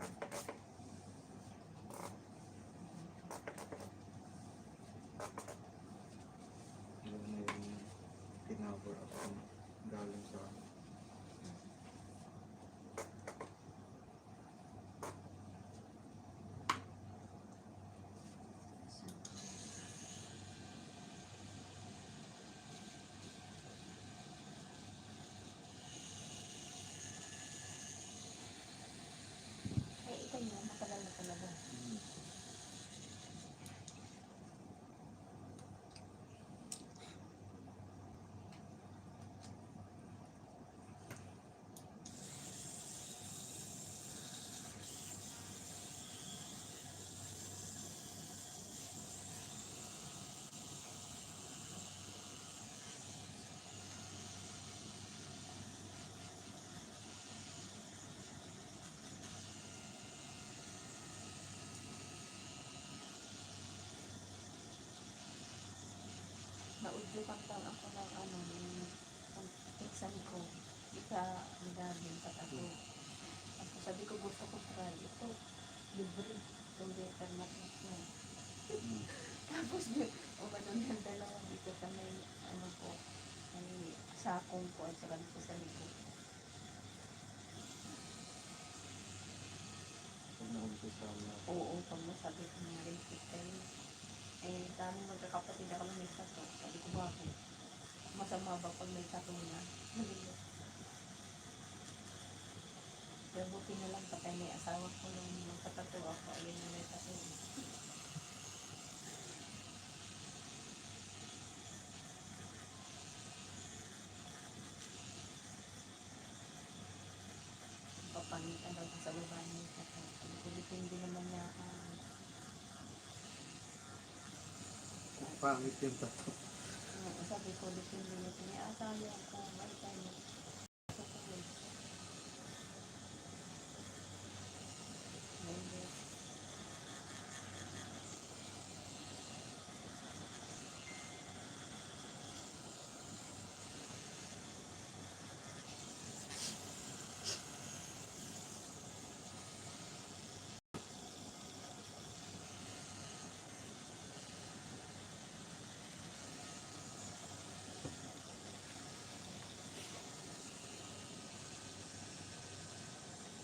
Yun na yung tinaवर up ng galing sa akin. Ay, ikaw mo, matagal na talaga. Hmm. Naudlukan lang ako ng ano, yung exam ko. Di ka nagagawin pa ako. Ako sabi ko gusto ko try ito. Libre. Itong better na yan. Hmm. Tapos yun, umanon yung dalawa dito sa may, ano po, may sakong po at saka dito sa likod. Pag na-umpisa na. Oo, pag nasabi ko nga rin kayo. Eh, daming magkakapatid ako ng may sato. Sabi ko bakit? Masama ba pag may sato na? Nagigit. Pero buti na lang patay may asawa ko nung magpatato ako. Ayun na may sato. Papangitan daw sa baba niya. Sabi ko, depende naman niya. Pangit yung tato. Sabi ko, depende niya. Piniasaya ko. Balik tayo. Sa tuloy.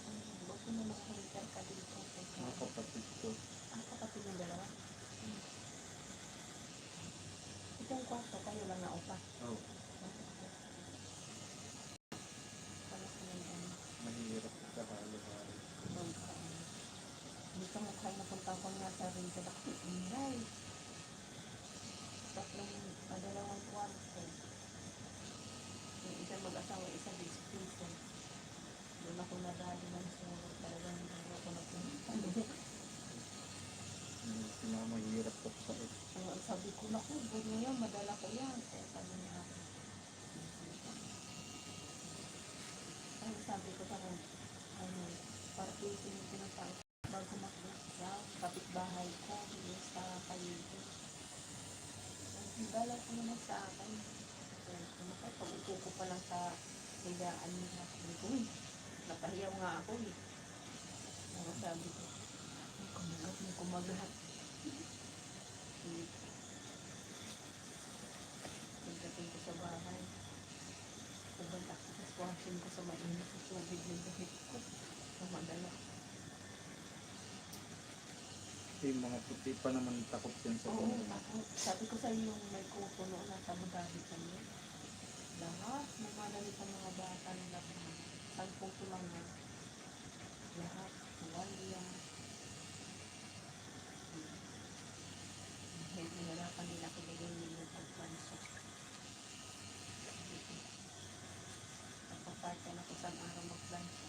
Ngayon, huwag ko na makahintar ka dito. Mga kapatid ko. Ang kapatid ng dalawa. Itong kwarto, kayo lang na upa. Oh, Para sa may ano. mahirap sa halo-halo. Dito mo kayo napunta ko nga sa rin sa dakit. Ingay. Tatlong dalawang kwarto. Yung isa mag-asawa, isa piso. Doon ako nadali ng suro. Talagang hindi ako napunta. Mahirap po sa ito. Sabi ko, naku, good mo yan, madala ko yan. Kaya sabi niya ako. Ay, sabi ko parang, ano, parang pinapang bago mag-isa, kapitbahay ko, yung sa kayo. Dala ko naman sa akin. Kaya pag-upo ko pa lang sa higaan niya. Sabi ko, uy, napahiyaw nga ako eh. Pero sabi ko, may kumagahat. Pagdating ko sa bahay, pagbantak ko sa squashing ko sa mainit sa tubig ng dahit ko. Madala. Yung mga puti pa naman takot yan sa Oo, tunnel. takot. Sabi ko sa iyo, may kukuno na sa Budabi kami. Lahat, namadali sa mga bata nila. 10 lang na. Lahat, wala. isang araw magplansya.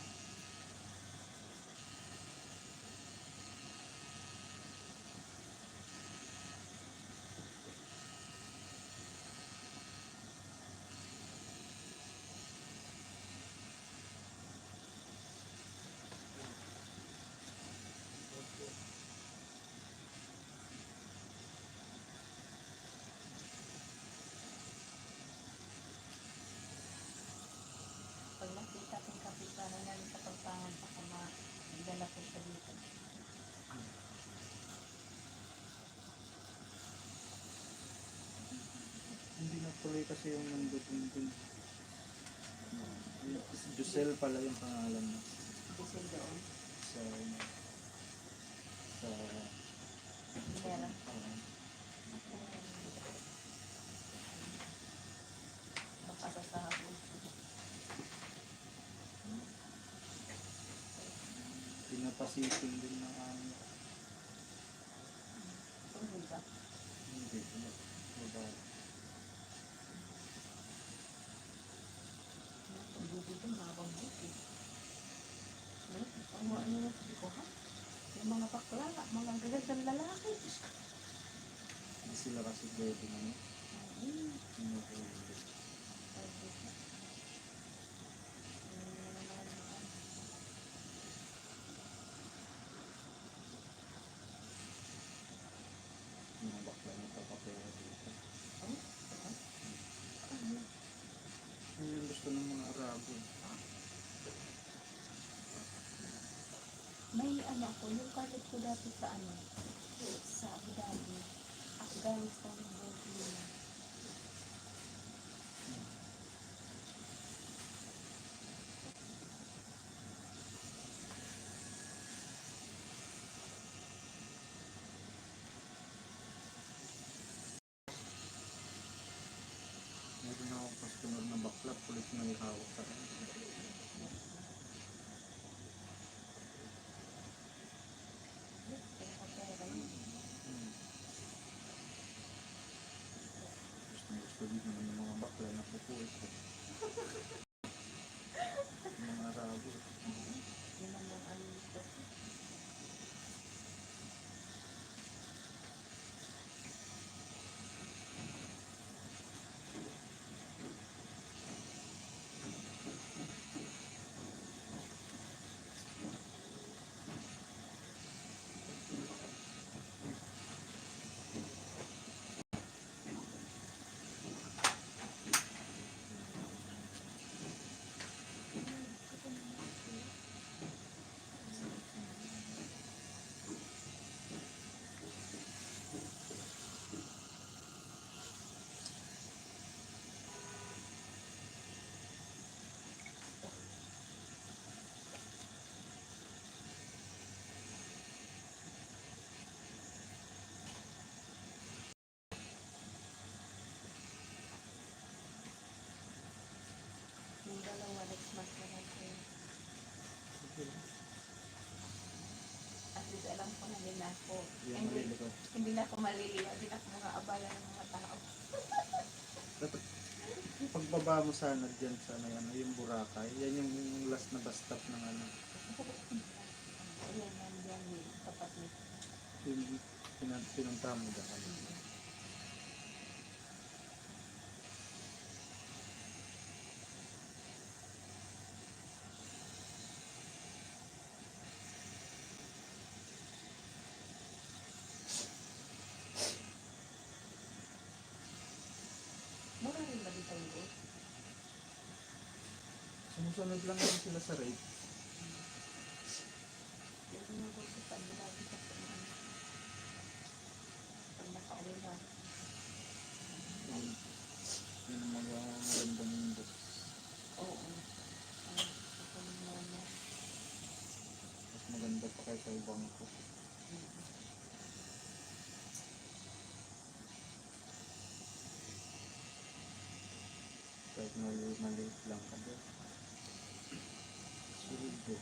Pag nakita kong kapitbahay namin sa pagpangan, baka madala ko siya dito. Hindi na tuloy kasi yung nandun dun. Jusel pala yung pangalan mo. Gisel doon. Sa, sa, Meron. Baka sa sahapon. pinapasiting din ng ano. Tuloy ba? Hindi, diba? Ang buti ito, mabang buti. Ang mga ano na sabi ko, ha? Yung mga bakla, mga gagandang lalaki. Hindi sila kasi pwede ano. Hmm. Sinuhuli. Mga bakla na papapera dito. Ano yung gusto ng mga Arabo? May ano ako, yung kalit ko dati sa ano, sa Abu Dhabi, Afghanistan, Burkina. Meron akong customer na bakla, pulis na ihawak sa akin. Kaya kapera yun. Gusto din naman ng mga bakla na pupulis. Mga Arabo. Yun ang mga ano nito. Yung dalawa, next month na natin. At least alam ko na din ako. Yan Hindi, maliligaw. hindi na ako maliliya. Hindi na ako mga abala ng mga tao. Dapat pagbaba mo sana dyan sa ano, yung Boracay, yan yung last na bus stop ng ano, Ayan, nandiyan yung tapat nito. yung pinunta mo dahil. Mura rin ba dito yun? Sumusunod lang din sila sa rate. Yung sinugod ko sa Abu Dhabi kasi ano, pag nakauwi na, Yun ang mga magandang mundo. oo. Ano, ito naman na. Mas maganda pa kaysa ibang ko. Kahit maliit lang ka doon. Surugo.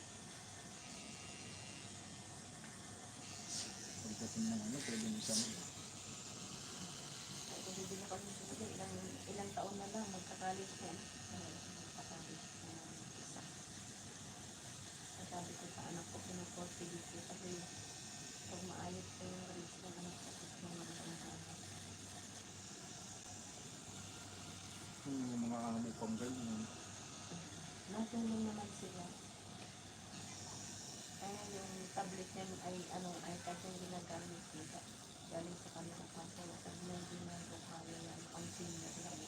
Pagdating ng ano, pwede mo sa mga. Ay, kung hindi na kami sumunod, ilang taon na lang, magkakalit ko. Magkakalit na isa. 40 dito kasi pag maayos ko yung race na anak ko ng mga anak. Yung mga amo pang ganyan. Natulong naman sila. Kaya yung tablet niya ay ano ay kasi yung ginagamit nila. Galing sa kanila kaso sabi niya hindi na ito kaya yan pang senior lang.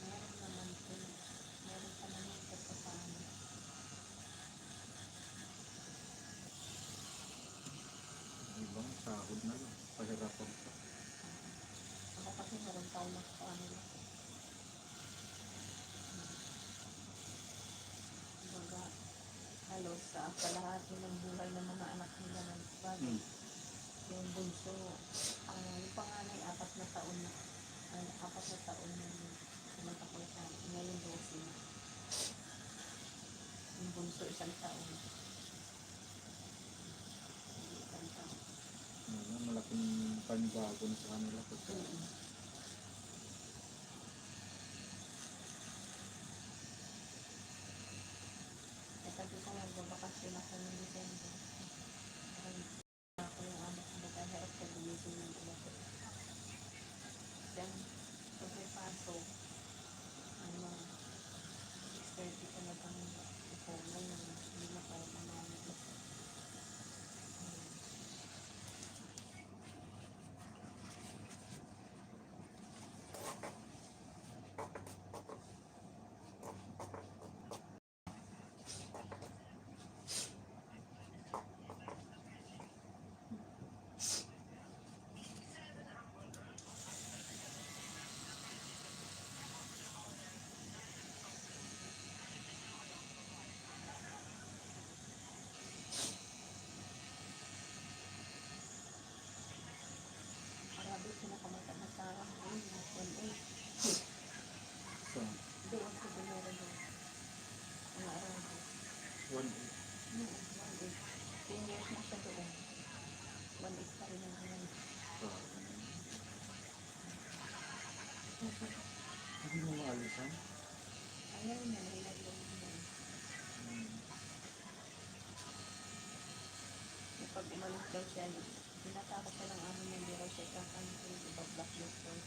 Meron naman sila. Meron pa naman sa paano. Ibang sahod na lang. Pahirapan pa. Ako kasi meron taon na sa kanila. Baga, halos sa kalahati ng buhay ng mga anak nila ng bagay. Yung bunso, yung panganay, 4 na taon na. 4 na taon na pumunta ko sa ngayon 12 na. Yung bunso, 1 taon. Hindi 1 taon. Malaking panibago na sa kanila. Mm. Eh, sabi ko magbabakasyon ako ng December. Parang ako yung anak ko nagkahirap sa buwisin ng iba ko. Then, pag may pasok, ano, 6:30 talagang ito ngayon, hindi na tayo manamit. Marami pinakamata na sa akin, 1.8. So, Doon sa Bolero doon. Ang araw. 1 1.8. 10 years na siya doon. 1.8 pa rin ang ngayon. Hindi mo maalisan? Ayaw niya, nilagyan niya. Pag umalis daw siya, tinatakot siya ng amo niya, hindi raw siya kakancel, iba-blacklist daw.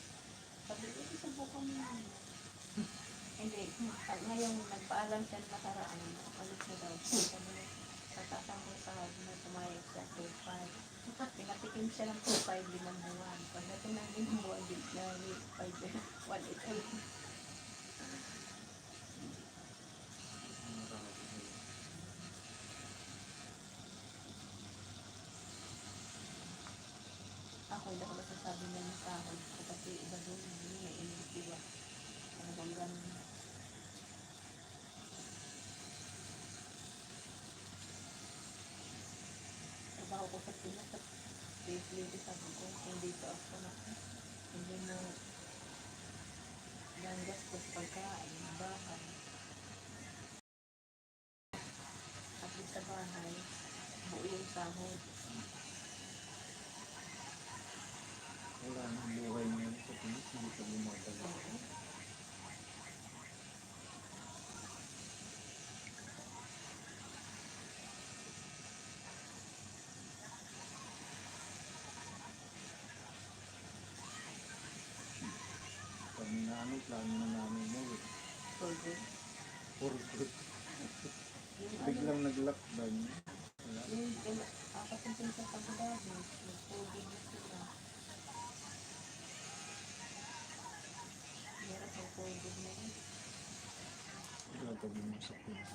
Sabi ko, subukan mo yun. Hindi, ngayon nagpaalam siya nakaraan, umalis na daw siya. Sabi niya, tatasan ko sa na tumayag siya, 2.5. Pinatikim siya ng 2.5, 5 buwan. Pagdating ng 5 buwan, di na 5, 1.8. Ako, hindi ako masasabi na yung sahod ko kasi iba doon, hindi may initiwa. Talagang ganun. Trabaho ko sa Pinas at late sabi ko, kung dito ako na, hindi mo gastos pagkain, bahay. At sa bahay, buo yung sahod. Wala nang buhay ngayon sa Pinas, hindi ka bumabalik. Oo. Kami na plano na namin mo. For good. For good. Yung ano, Biglang nag-lockdown. Wala. yung akapuntin sa pagdado, nag-COVID na sila. Meron pang COVID na yun. Gagawin mo sa Pinas.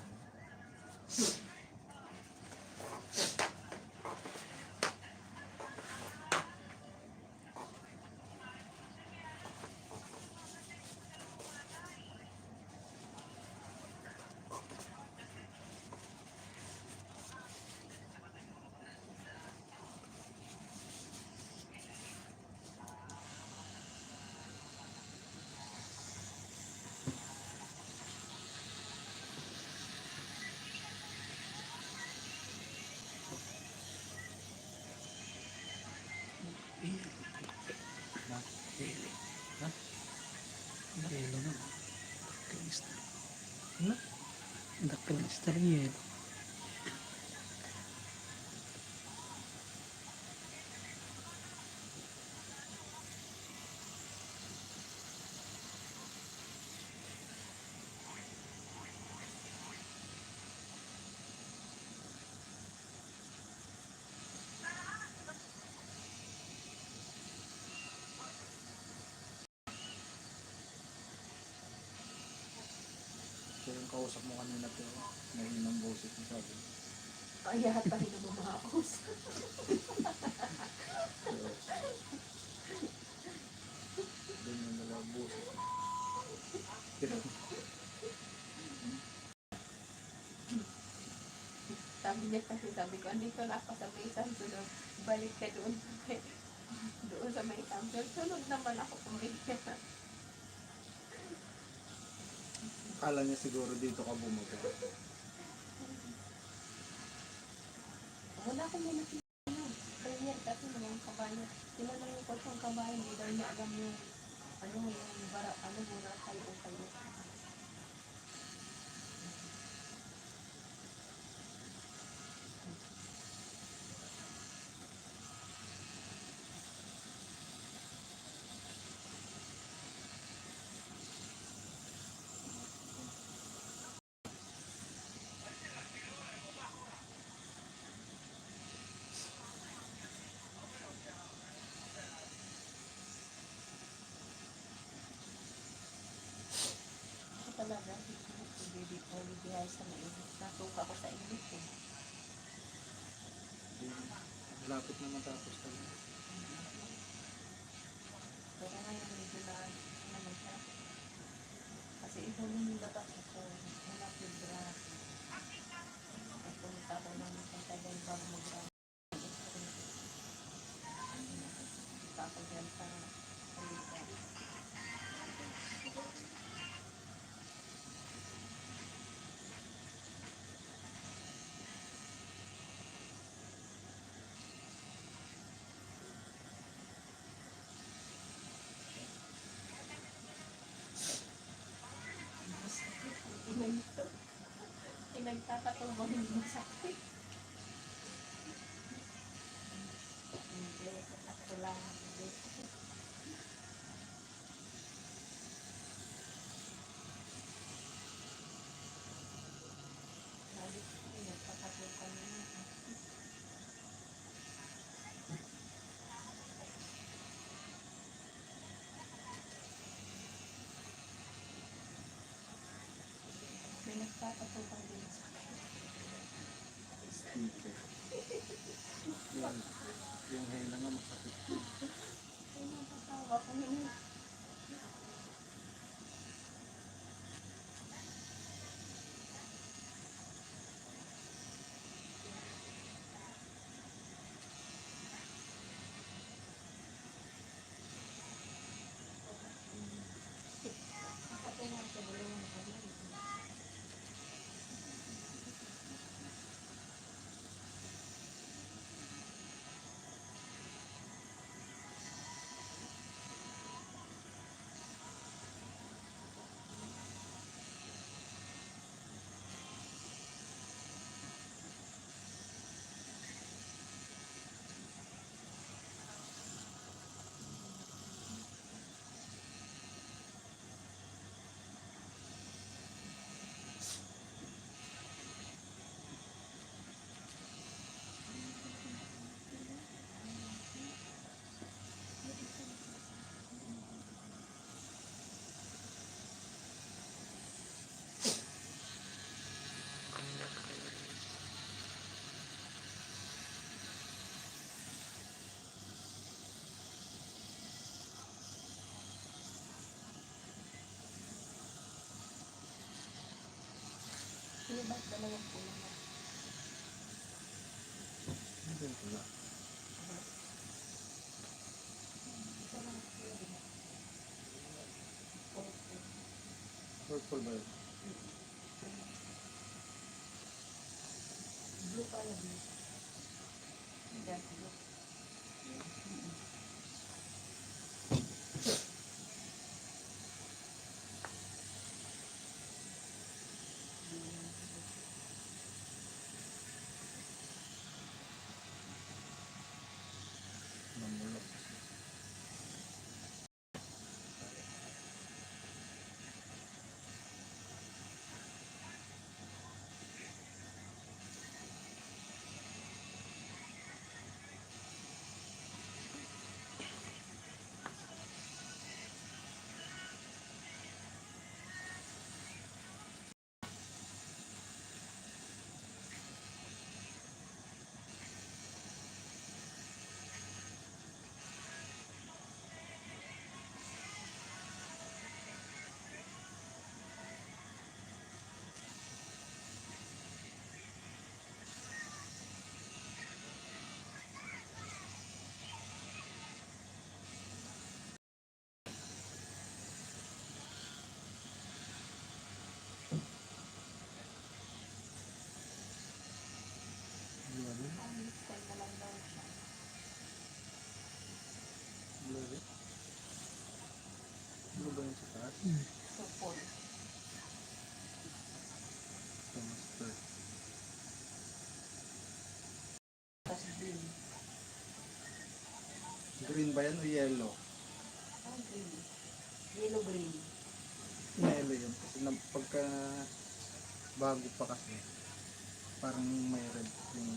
Yelo na. Kristal. Ano? Kristal yelo. So yung kausap mo kanina pero mahina ang boses mo sabi. Kaya tayo na bumaos. Ganyan na lang ang boses mo. Pero Sabi niya kasi, sabi ko, andito na ako sa may Samsung, balik ka doon sa may, doon sa may Samsung. Sunod naman ako kumigya. akala niya siguro dito ka bumaba. Wala akong minakita yun. Kaya kasi mga kabayan, sila lang yung kotong kabayan, hindi daw niya alam yung, ano, yung bara, ano, mura kayo o kayo. Ako talaga, si baby ko, bibihay sa mainit. Natuka ko sa init eh. Lapit na matapos talaga. Pero ngayon medyo na naman siya. Kasi ito yung batak ko, wala fibra. At pumunta ako namin sa Tagay bago mag-run. Tapos yan sa Kalita. Pinagtatatumbang yung masakit. Hindi, ako lang. Hindi. Sabi ko, pinagtatatukan niya. Pinagtatatukan din sa akin. Sticker. Yung henna nga masakit. Ay, natatawa ko yun. Kapag nga sa bulong ng kanya. Sino ba dalawang pulang na? Hindi ko na. Isa lang pwede na. Okay. Purple ba yun? Blue pala, blue. Dark blue. Supol. Master. Tapos green. Green ba yan o yellow? Ah, green. Yellow green. Yellow yun. Kasi pagka bago pa kasi, parang may red yung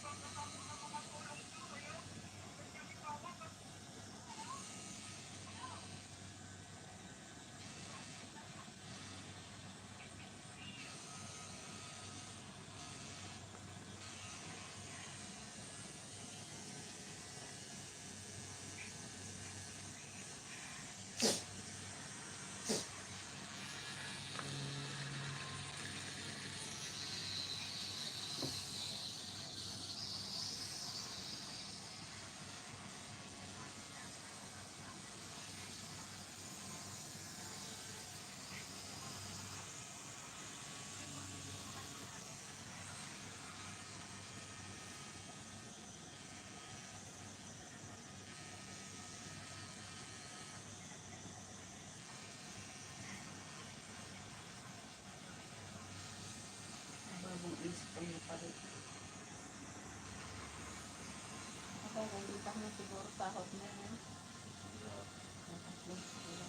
Bata siya. Bagong isip ko niya pa rin. Okay, nandito na siguro sahod na yun. Natatlong siguro.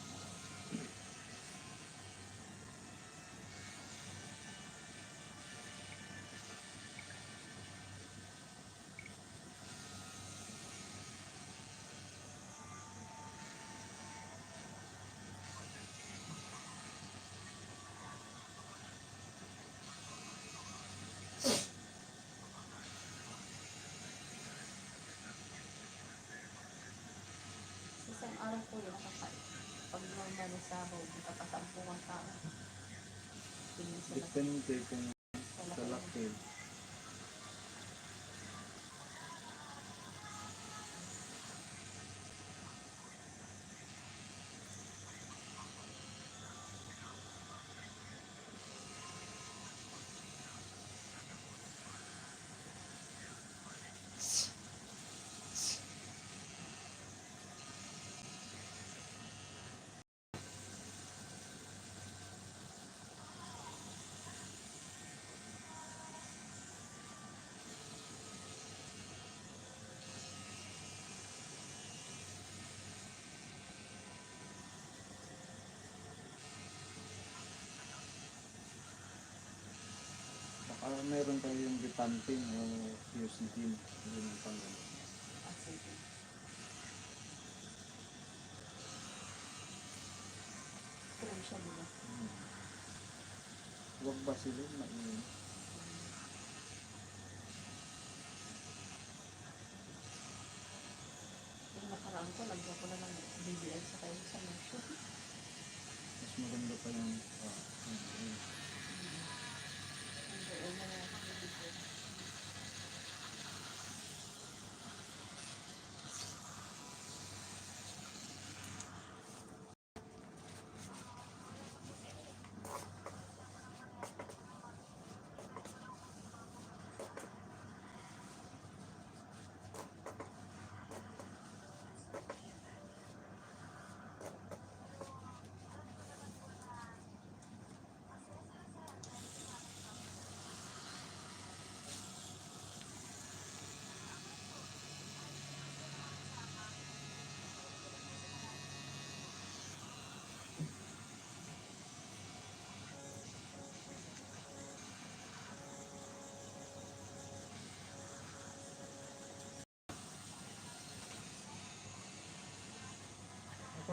Isang araw ko yun nakakain. Pag normal na sahod, nakapasampuang tao. Tingin sila depende kung sa sa laki. laki. Baka meron kayong bitantin o fusidin. Yun ang pangalaman. Ah, sige. Cream siya diba? Huwag ba sila mainit? Yung nakaraan ko, lagyan ko na ng BBL sa kayo sa meso. Mas maganda pa yung BBL na lang ako BBL.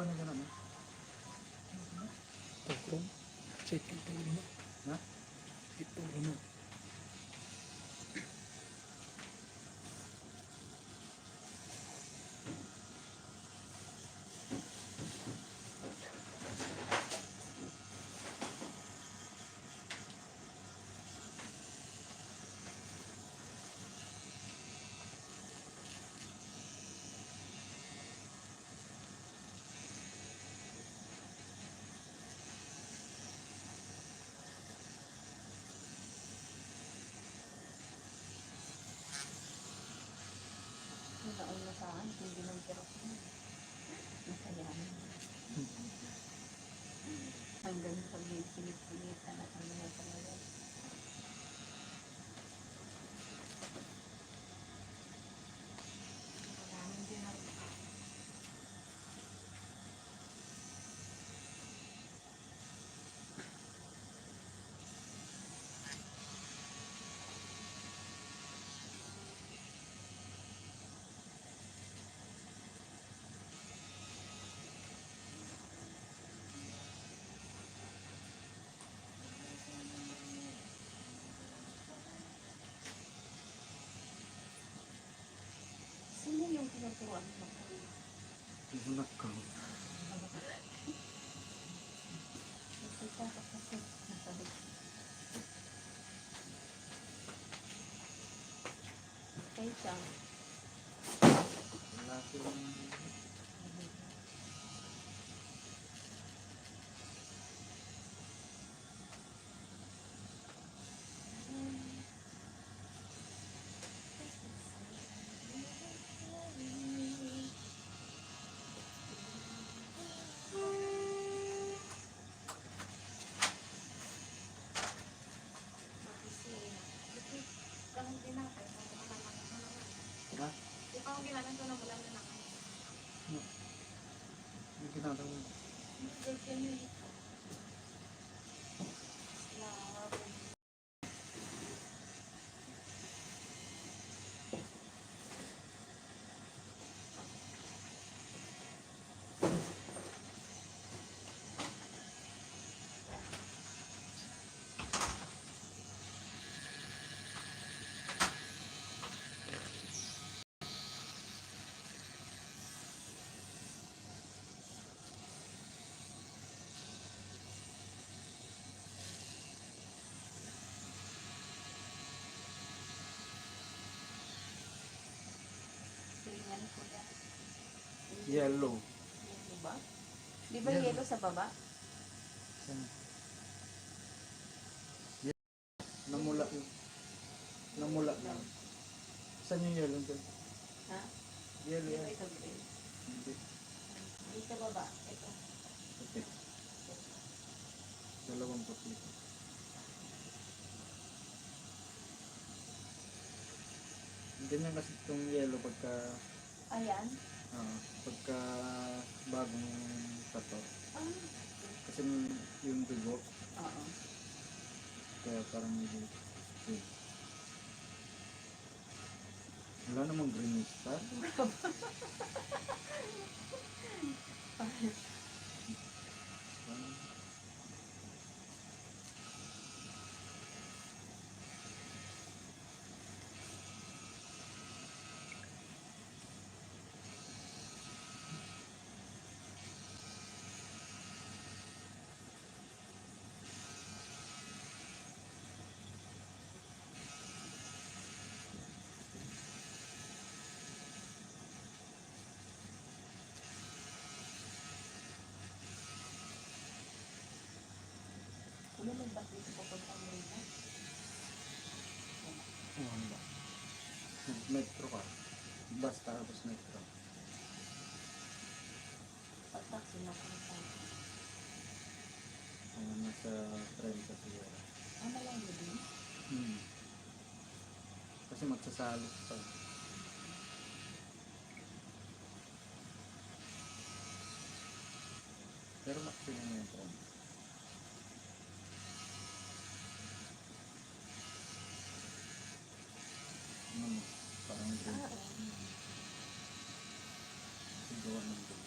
Paano gano'n? Toko. Check ito mo. Ha? Ito mo. Yung nauna sa akin, hindi ng kerosene. Nasayahan. Hanggang sa sinip-sinitan at ano na talaga. Maraming din ako. Sino yung tinuturuan mo? Ibunak ka. Nakita ko kasi nasabi ko. Kaya siya, Wala silang... Ha? May ginagawa. silingan ko yan. Yellow. Yellow ba? Di ba Yellow. yellow sa baba? Namula yun. Namula na. Saan yung yellow dyan? Ha? Yellow Di ba yan. ito green? Hindi. Di sa baba. Ito. Puti. Dalawang puti. Ganyan kasi itong yellow pagka Ayan. pagka bagong tato. Ah. Kasi yung dugo, Oo. kaya parang hindi. Yun. Wala namang green star. Kuya, nagbati ko pa pag Amerika. Ano ba? Metro ka. Basta tapos metro. Pag-taxi na ko sa Nasa 30 siguro. malayo din. Kasi magsasalot pa. Pero maximum na yung tram. Ano, parang green. Ah, oo. Sigawa ng green.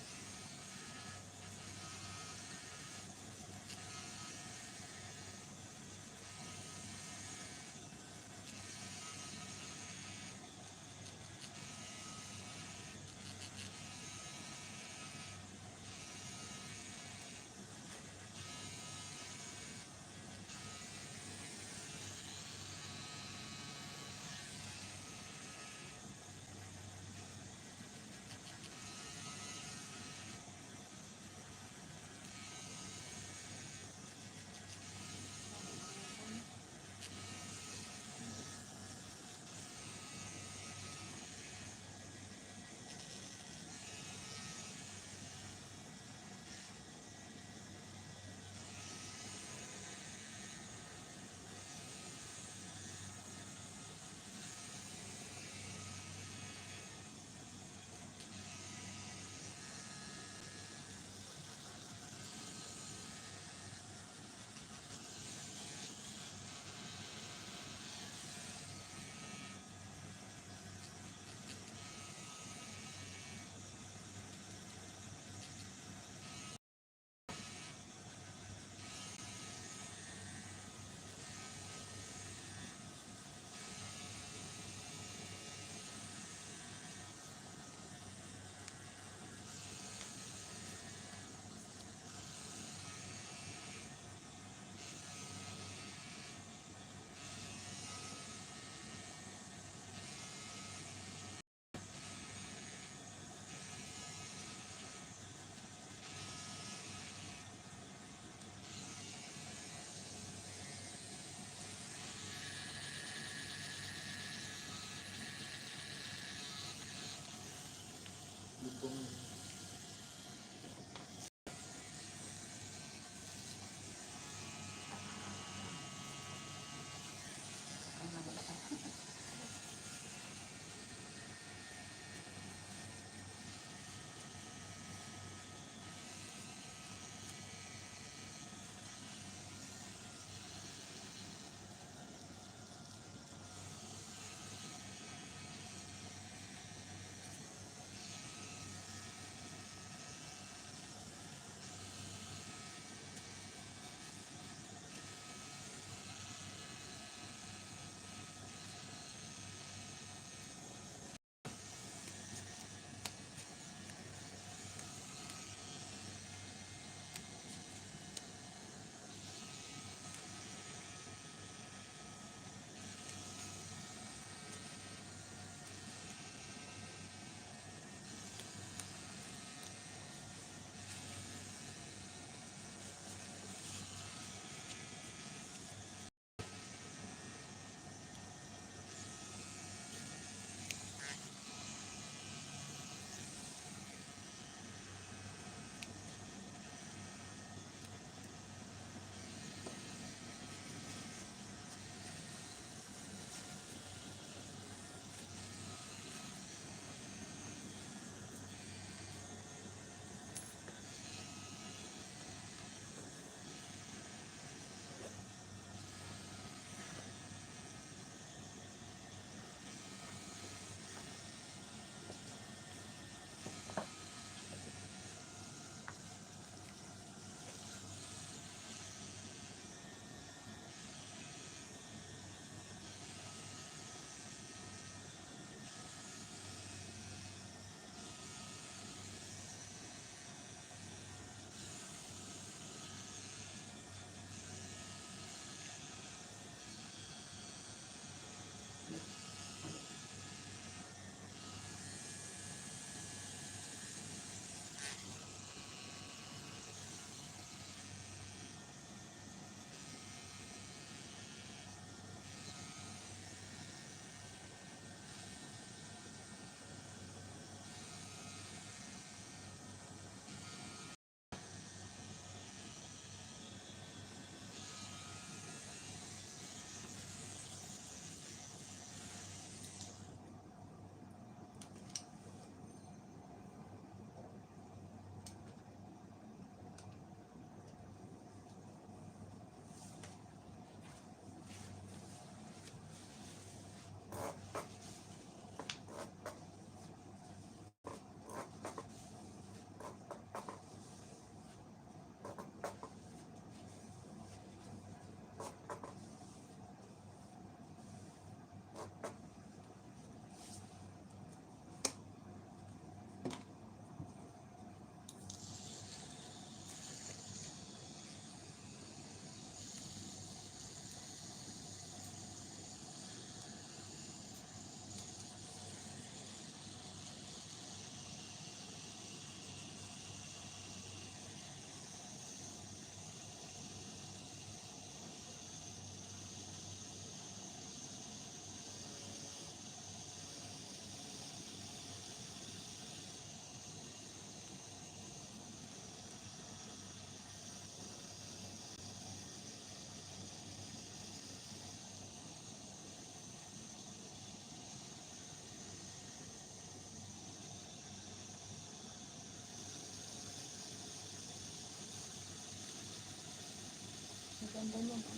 Ganda niya. No?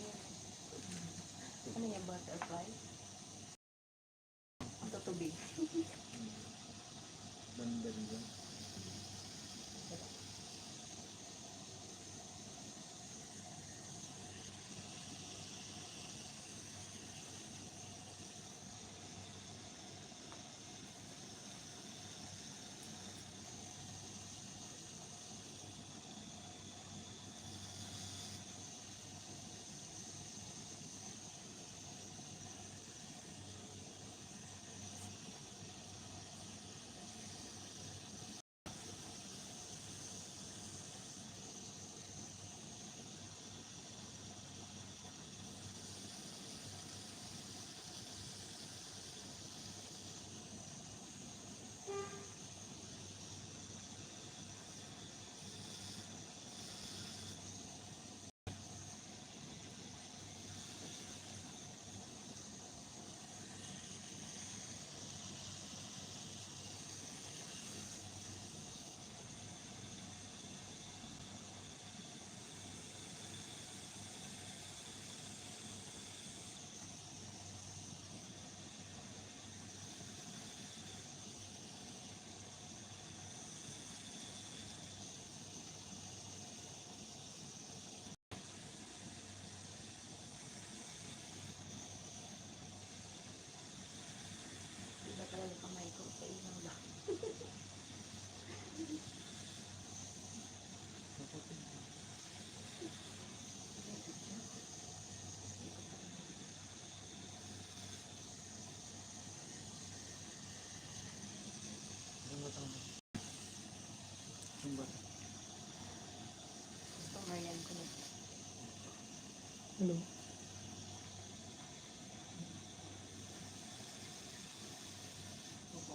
Ayan. Ano yung butterfly? Ang tutubig. Ganda nila. Iba talaga kamay ko sa ilaw lang. Yung ba? Gusto Marian ko na. Hello. Opo.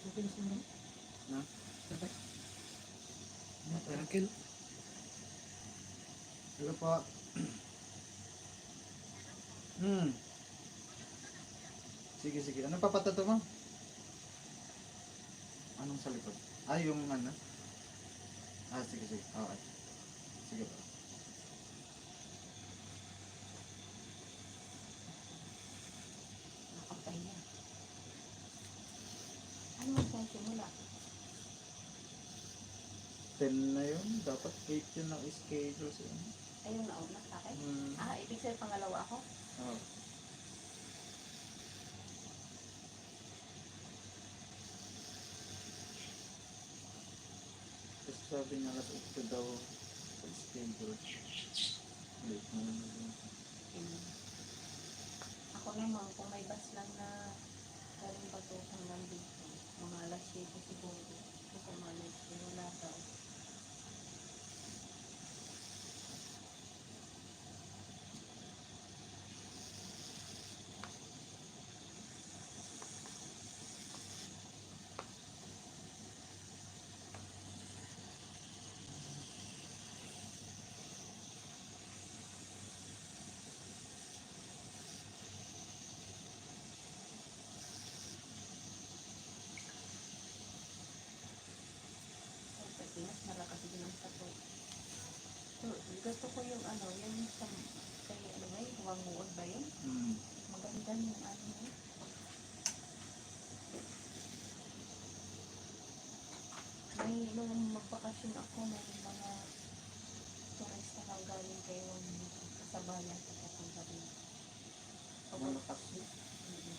Okay na sila. Na? Sabay. Nakakil. Hello po. Sige, sige. Ano papatato mo? Anong sa likod? Ah, yung ano? Ah, sige, sige. Okay. Sige po. Nakapay niya. Ano ang saan simula? 10 na yun. Dapat 8 yun ang schedule siya. Ayun nauna sa akin. Hmm. Ah, ibig sabihin pangalawa ako? Oh. Kasi sabi niya alas 8 daw sa schedule. Late na naman. Hmm. Ako naman, kung may bus lang na galing ba ito hanggang dito, mga alas 7 siguro. Kasi umalis, wala daw. Sa Pinas, malakas din ang tato. So, gusto ko yung ano, yung sa, kay ano ba yun, Wanguod ba yun? Hmm. Maganda yung ano yun. May, nung magbakasyon ako, may mga turista na galing kay Wanguod, kasabayan sa katong gabi. Malakas yun. Mm.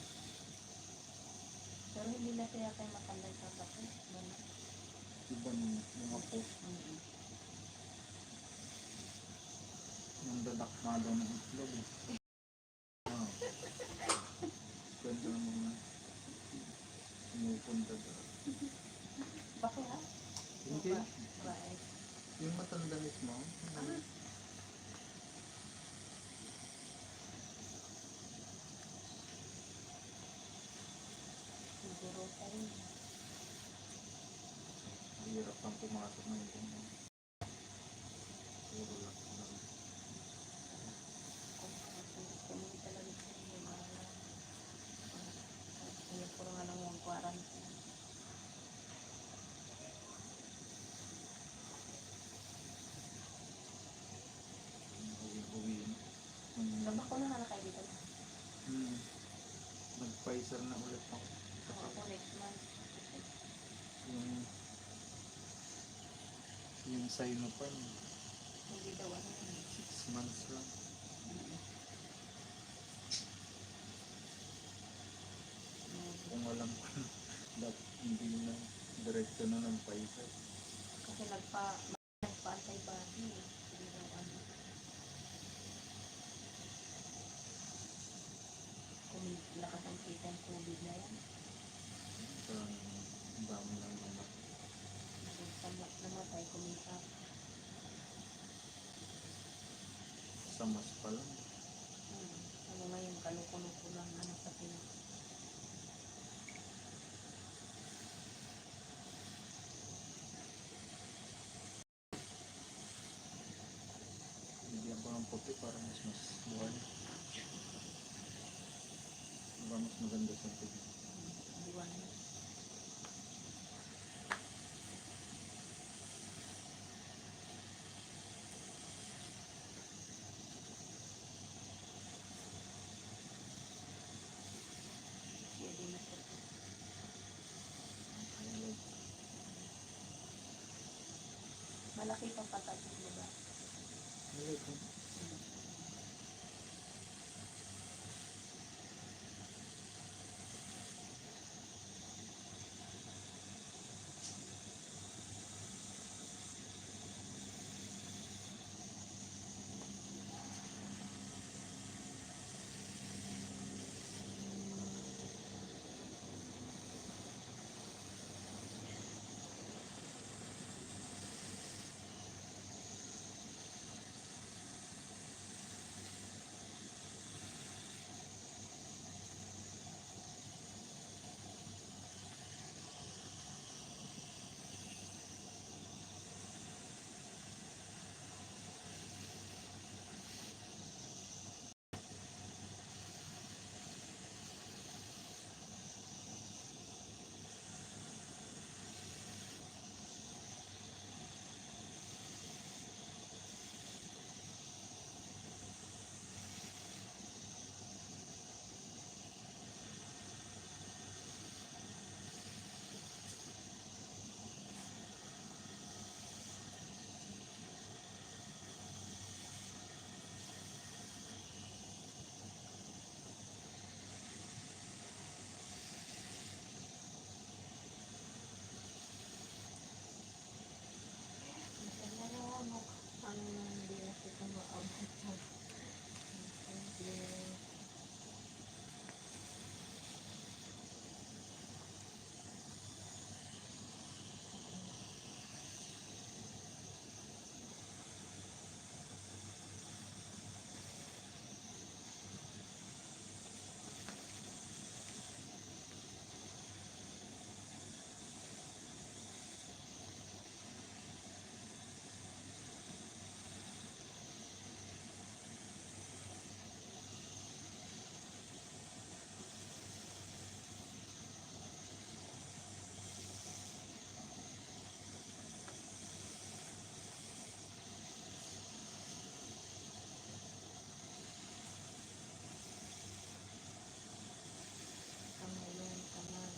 Pero hindi na kaya kayo matandang sa tato. Ano? Iba ng mga po. Mm. Yung dadakmado ng itlog. Oh. Ganda ng mga pumupunta doon. Bakit ha? Hindi. Bye. Yung matanda mismo. Siguro tayo. Hirap kang pumasok ng ganyan. Puro lang. Kung hindi talaga siya yung mga kaya puro nga lang yung quarantine. Mag-Pfizer na ulit ako. So, ako next month. Yung, yung Sinopharm, Hindi daw ano yun. 6 months lang. Kung alam ko na, dapat hindi na direkto na ng Pfizer. Kasi nagpa-antibody. Hindi daw ano. Kung lakas ang kita ng COVID na yan. Parang ang dami lang naman. Namatay, kumita. Sa mas pa lang. Ano ngayon, kalukulo lang ano sa Pinas. Bigyan ko ng puti para mas buhay. Diba mas maganda sa tignan. Buwan. Pwede na po. Malaki pa patatid mo ba? Ang bilas ito maabot sa kamayon, kamay.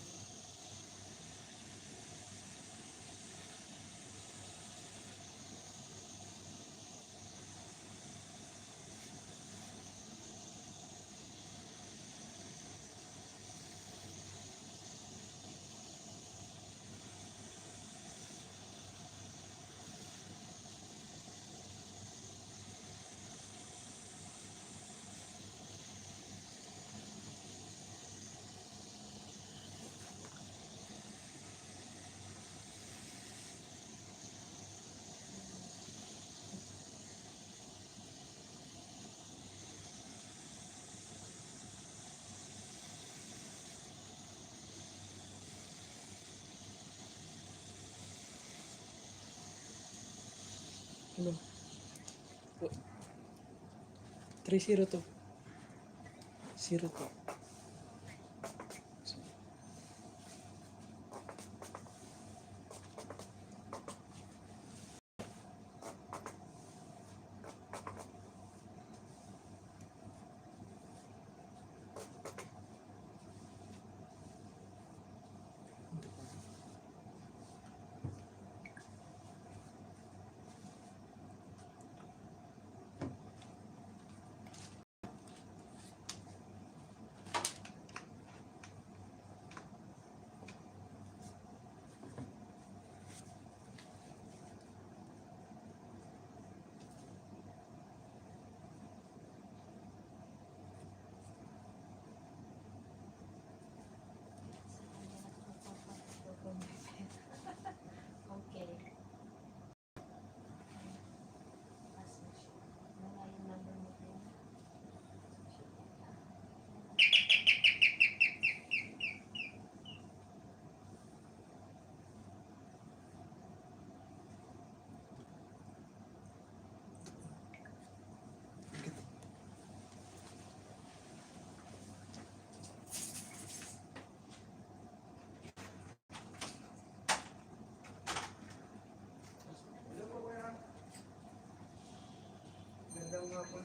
Ano? 302. 02.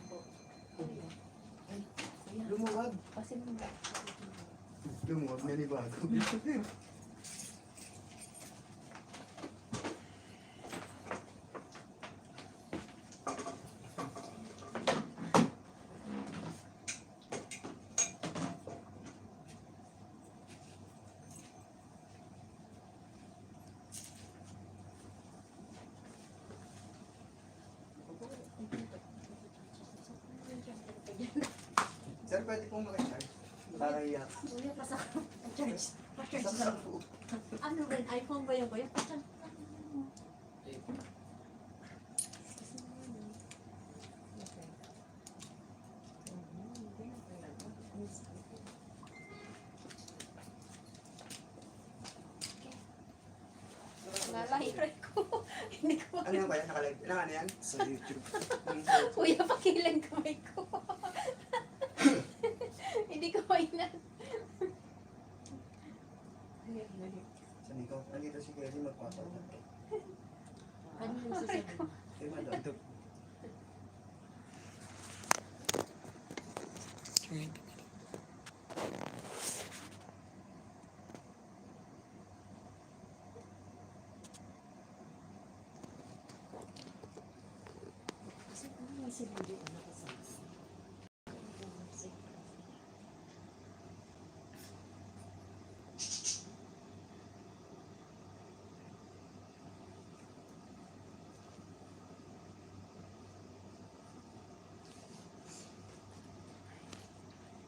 po. Lumuwag. Kasi mo na. Lumuwag na ni Bago. Sir, pwede pong makicharge. Para iyak. Kuya, pasak. Charge. Pa-charge Sa lang. po. Ano ba? iPhone ba yung kuya? Pa-charge. Nalahiran ko. Hindi ko Ano yan ba yan? Nakalive? Ilang ano yan? Sa YouTube. Kuya, pakilang kamay ko. Hindi ko mainan. Sa Nico, nandito si Kelly magpapalala. Ano yung sasabihin? Kay Madam. Right. Kasi ano yung sinabi ko na kasama?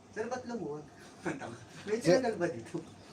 Sir, ba't lumuwag? May tinagal ba dito?